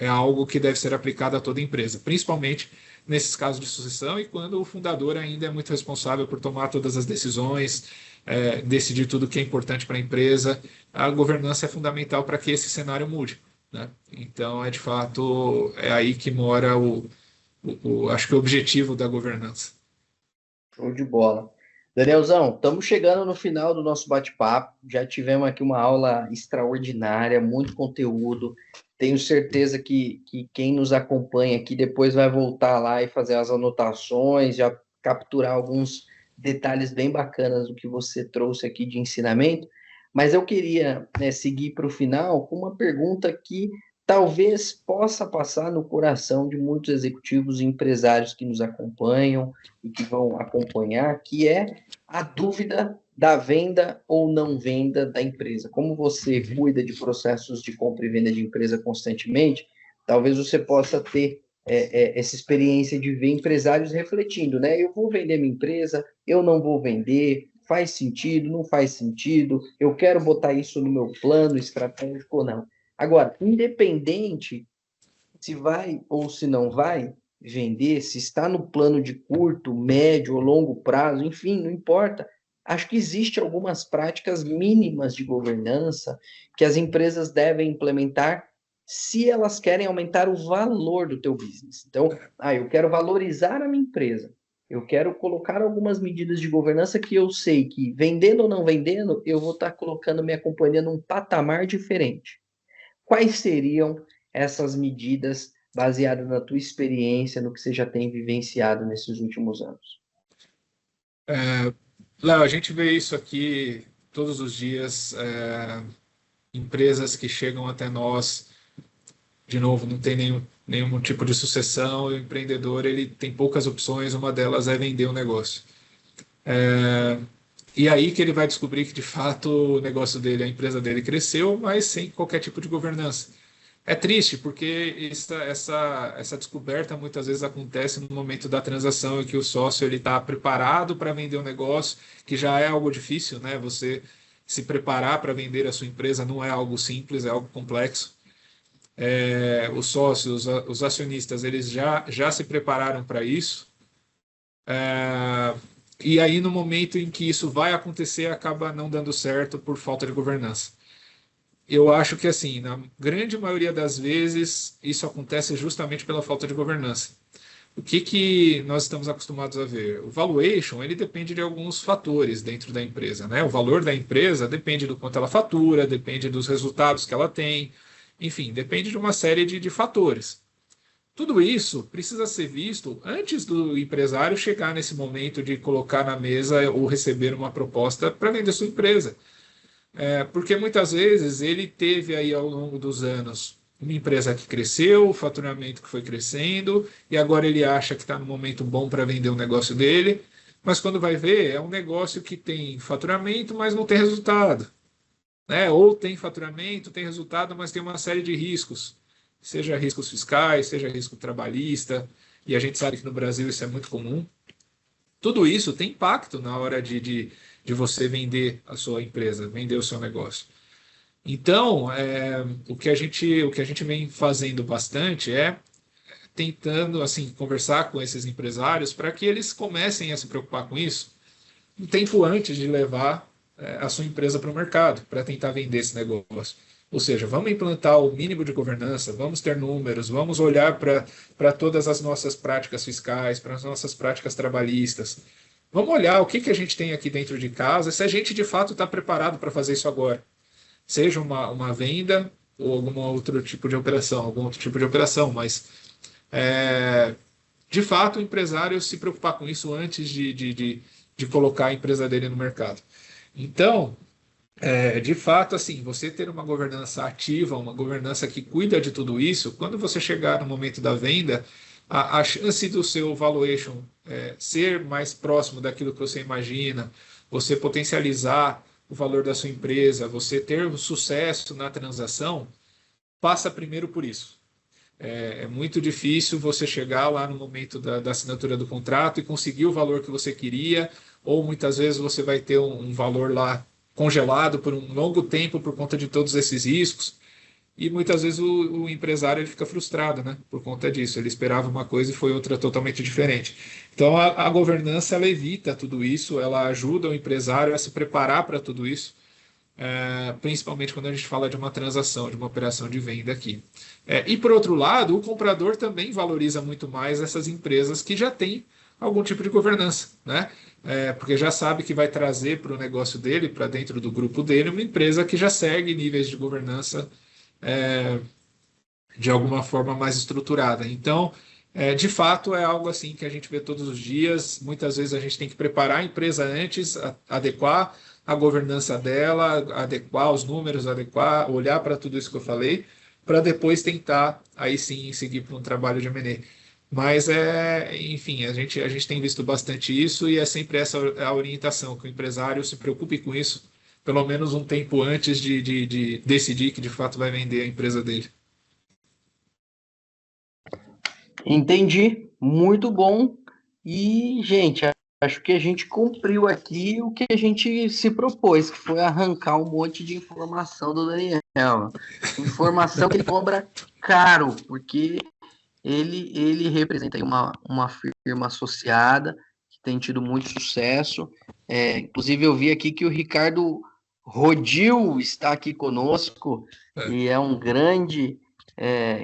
é algo que deve ser aplicado a toda empresa, principalmente nesses casos de sucessão e quando o fundador ainda é muito responsável por tomar todas as decisões, decidir tudo que é importante para a empresa. A governança é fundamental para que esse cenário mude, né? Então, de fato, é aí que mora acho que o objetivo da governança. Show de bola. Danielzão, estamos chegando no final do nosso bate-papo. Já tivemos aqui uma aula extraordinária, muito conteúdo. Tenho certeza que quem nos acompanha aqui depois vai voltar lá e fazer as anotações, já capturar alguns detalhes bem bacanas do que você trouxe aqui de ensinamento. Mas eu queria, né, seguir para o final com uma pergunta que talvez possa passar no coração de muitos executivos e empresários que nos acompanham e que vão acompanhar, que é a dúvida da venda ou não venda da empresa. Como você cuida de processos de compra e venda de empresa constantemente, talvez você possa ter essa experiência de ver empresários refletindo, né? Eu vou vender minha empresa, eu não vou vender, faz sentido, não faz sentido, eu quero botar isso no meu plano estratégico ou não. Agora, independente se vai ou se não vai vender, se está no plano de curto, médio ou longo prazo, enfim, não importa. Acho que existem algumas práticas mínimas de governança que as empresas devem implementar se elas querem aumentar o valor do teu business. Então, eu quero valorizar a minha empresa. Eu quero colocar algumas medidas de governança que eu sei que, vendendo ou não vendendo, eu vou estar colocando minha companhia num patamar diferente. Quais seriam essas medidas baseadas na tua experiência, no que você já tem vivenciado nesses últimos anos? Léo, a gente vê isso aqui todos os dias, empresas que chegam até nós, de novo, não tem nenhum tipo de sucessão, e o empreendedor ele tem poucas opções, uma delas é vender o negócio. E aí que ele vai descobrir que, de fato, o negócio dele, a empresa dele cresceu, mas sem qualquer tipo de governança. É triste, porque essa descoberta muitas vezes acontece no momento da transação em que o sócio ele está preparado para vender o negócio, que já é algo difícil, né? Você se preparar para vender a sua empresa não é algo simples, é algo complexo. Os sócios, os acionistas, eles já se prepararam para isso. E aí, no momento em que isso vai acontecer, acaba não dando certo por falta de governança. Eu acho que, assim, na grande maioria das vezes, isso acontece justamente pela falta de governança. O que nós estamos acostumados a ver? O valuation, ele depende de alguns fatores dentro da empresa, né? O valor da empresa depende do quanto ela fatura, depende dos resultados que ela tem, enfim, depende de uma série de fatores. Tudo isso precisa ser visto antes do empresário chegar nesse momento de colocar na mesa ou receber uma proposta para vender sua empresa. Porque muitas vezes ele teve aí ao longo dos anos uma empresa que cresceu, o faturamento que foi crescendo, e agora ele acha que está no momento bom para vender o negócio dele, mas quando vai ver, é um negócio que tem faturamento, mas não tem resultado. Né? Ou tem faturamento, tem resultado, mas tem uma série de riscos, seja riscos fiscais, seja risco trabalhista, e a gente sabe que no Brasil isso é muito comum. Tudo isso tem impacto na hora de você vender a sua empresa, vender o seu negócio. Então, o que a gente vem fazendo bastante é tentando assim conversar com esses empresários para que eles comecem a se preocupar com isso um tempo antes de levar a sua empresa para o mercado, para tentar vender esse negócio. Ou seja, vamos implantar o mínimo de governança, vamos ter números, vamos olhar para todas as nossas práticas fiscais, para as nossas práticas trabalhistas. Vamos olhar o que a gente tem aqui dentro de casa, se a gente de fato está preparado para fazer isso agora. Seja uma venda ou algum outro tipo de operação, mas de fato o empresário se preocupar com isso antes de colocar a empresa dele no mercado. Então, de fato, assim, você ter uma governança ativa, uma governança que cuida de tudo isso, quando você chegar no momento da venda, a chance do seu valuation ser mais próximo daquilo que você imagina, você potencializar o valor da sua empresa, você ter sucesso na transação, passa primeiro por isso. É muito difícil você chegar lá no momento da assinatura do contrato e conseguir o valor que você queria, ou muitas vezes você vai ter um valor lá congelado por um longo tempo por conta de todos esses riscos. e muitas vezes o empresário ele fica frustrado, né, por conta disso. Ele esperava uma coisa e foi outra totalmente diferente. Então, a governança ela evita tudo isso, ela ajuda o empresário a se preparar para tudo isso, principalmente quando a gente fala de uma transação, de uma operação de venda aqui. E por outro lado, o comprador também valoriza muito mais essas empresas que já têm algum tipo de governança, né? Porque já sabe que vai trazer para o negócio dele, para dentro do grupo dele, uma empresa que já segue níveis de governança é, de alguma forma mais estruturada. Então, de fato, é algo assim que a gente vê todos os dias. Muitas vezes a gente tem que preparar a empresa antes, adequar a governança dela, adequar os números, adequar, olhar para tudo isso que eu falei, para depois tentar aí sim seguir para um trabalho de M&A. Mas enfim, a gente tem visto bastante isso e é sempre essa a orientação, que o empresário se preocupe com isso, pelo menos um tempo antes de decidir que de fato vai vender a empresa dele. Entendi, muito bom. E, gente, acho que a gente cumpriu aqui o que a gente se propôs, que foi arrancar um monte de informação do Daniel. Informação que ele cobra caro, porque ele representa aí uma firma associada que tem tido muito sucesso. Inclusive, eu vi aqui que o Ricardo Rodil está aqui conosco e é um grande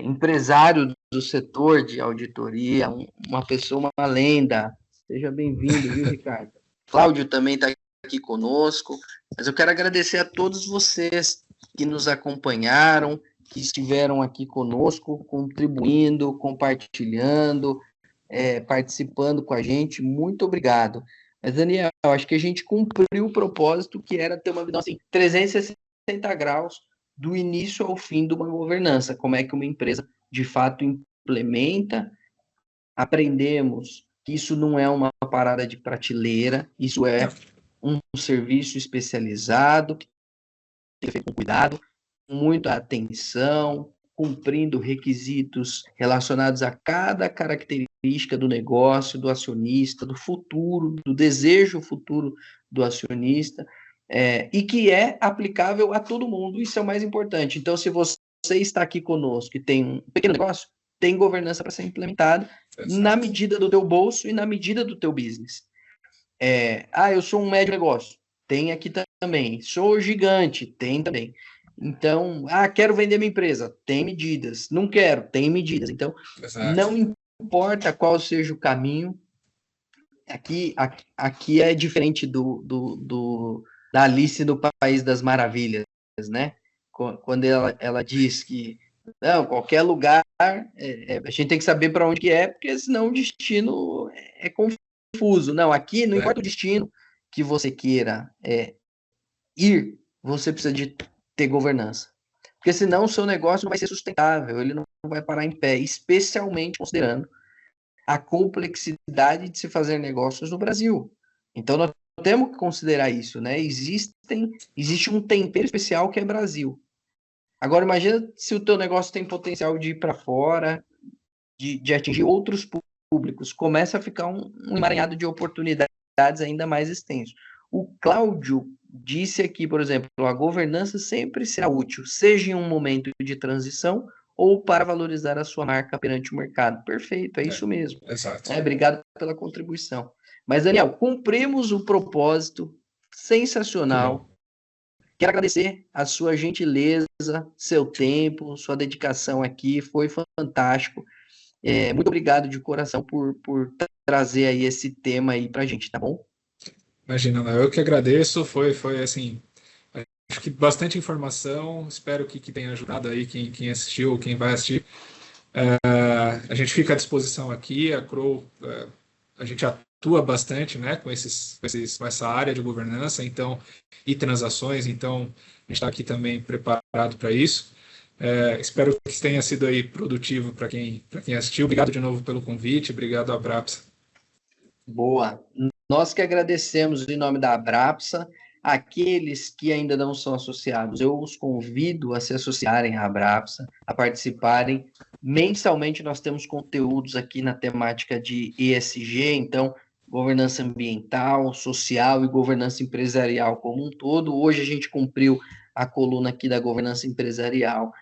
empresário do setor de auditoria, uma pessoa, uma lenda. Seja bem-vindo, viu, Ricardo? Cláudio também está aqui conosco. Mas eu quero agradecer a todos vocês que nos acompanharam, que estiveram aqui conosco, contribuindo, compartilhando, participando com a gente. Muito obrigado. Mas, Daniel, acho que a gente cumpriu o propósito, que era ter uma visão assim, 360 graus do início ao fim de uma governança. Como é que uma empresa, de fato, implementa. Aprendemos que isso não é uma parada de prateleira, isso é um serviço especializado, que tem que ser feito com cuidado, com muita atenção, cumprindo requisitos relacionados a cada característica do negócio, do acionista, do futuro, do desejo futuro do acionista, e que é aplicável a todo mundo, isso é o mais importante. Então, se você está aqui conosco e tem um pequeno negócio, tem governança para ser implementada na medida do teu bolso e na medida do teu business. Eu sou um médio negócio, tem aqui também. Sou gigante, tem também. Então, quero vender minha empresa, tem medidas. Não quero, tem medidas. Então, não importa qual seja o caminho, aqui é diferente da Alice no País das Maravilhas, né? Quando ela diz que não, qualquer lugar, a gente tem que saber para onde que porque senão o destino é confuso. Não, aqui não importa o destino que você queira ir, você precisa de ter governança. Porque senão o seu negócio não vai ser sustentável, ele não vai parar em pé, especialmente considerando a complexidade de se fazer negócios no Brasil. Então, nós temos que considerar isso, né? Existe um tempero especial que é Brasil. Agora, imagina se o teu negócio tem potencial de ir para fora, de atingir outros públicos. Começa a ficar um emaranhado de oportunidades ainda mais extenso. O Cláudio disse aqui, por exemplo, a governança sempre será útil, seja em um momento de transição ou para valorizar a sua marca perante o mercado. Perfeito, é isso mesmo. Exato. Obrigado pela contribuição. Mas, Daniel, cumprimos o propósito, sensacional. Quero agradecer a sua gentileza, seu tempo, sua dedicação aqui, foi fantástico. Muito obrigado de coração por trazer aí esse tema aí pra gente, tá bom? Imagina, eu que agradeço, foi assim, acho que bastante informação, espero que tenha ajudado aí quem assistiu, quem vai assistir. A gente fica à disposição aqui, a Crow, a gente atua bastante, né, com essa área de governança, então, e transações, então a gente está aqui também preparado para isso. Espero que tenha sido aí produtivo para quem assistiu. Obrigado de novo pelo convite, obrigado à Brapsa. Boa. Nós que agradecemos em nome da Abrapsa, aqueles que ainda não são associados, eu os convido a se associarem à Abrapsa, a participarem. Mensalmente nós temos conteúdos aqui na temática de ESG, então governança ambiental, social e governança empresarial como um todo. Hoje a gente cumpriu a coluna aqui da governança empresarial.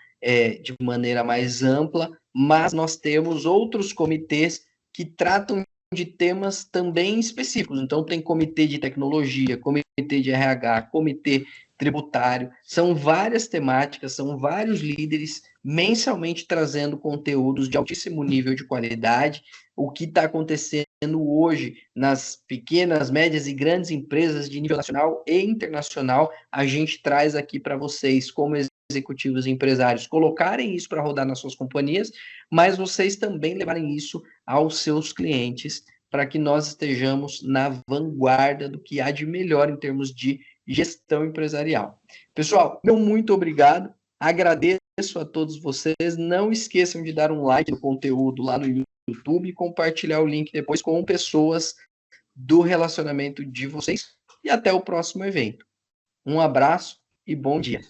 de maneira mais ampla, mas nós temos outros comitês que tratam de temas também específicos. Então, tem comitê de tecnologia, comitê de RH, comitê tributário, são várias temáticas, são vários líderes mensalmente trazendo conteúdos de altíssimo nível de qualidade. O que está acontecendo hoje nas pequenas, médias e grandes empresas de nível nacional e internacional, a gente traz aqui para vocês, como executivos e empresários, colocarem isso para rodar nas suas companhias, mas vocês também levarem isso aos seus clientes, para que nós estejamos na vanguarda do que há de melhor em termos de gestão empresarial. Pessoal, meu muito obrigado, agradeço a todos vocês, não esqueçam de dar um like no conteúdo lá no YouTube e compartilhar o link depois com pessoas do relacionamento de vocês, e até o próximo evento. Um abraço e bom dia.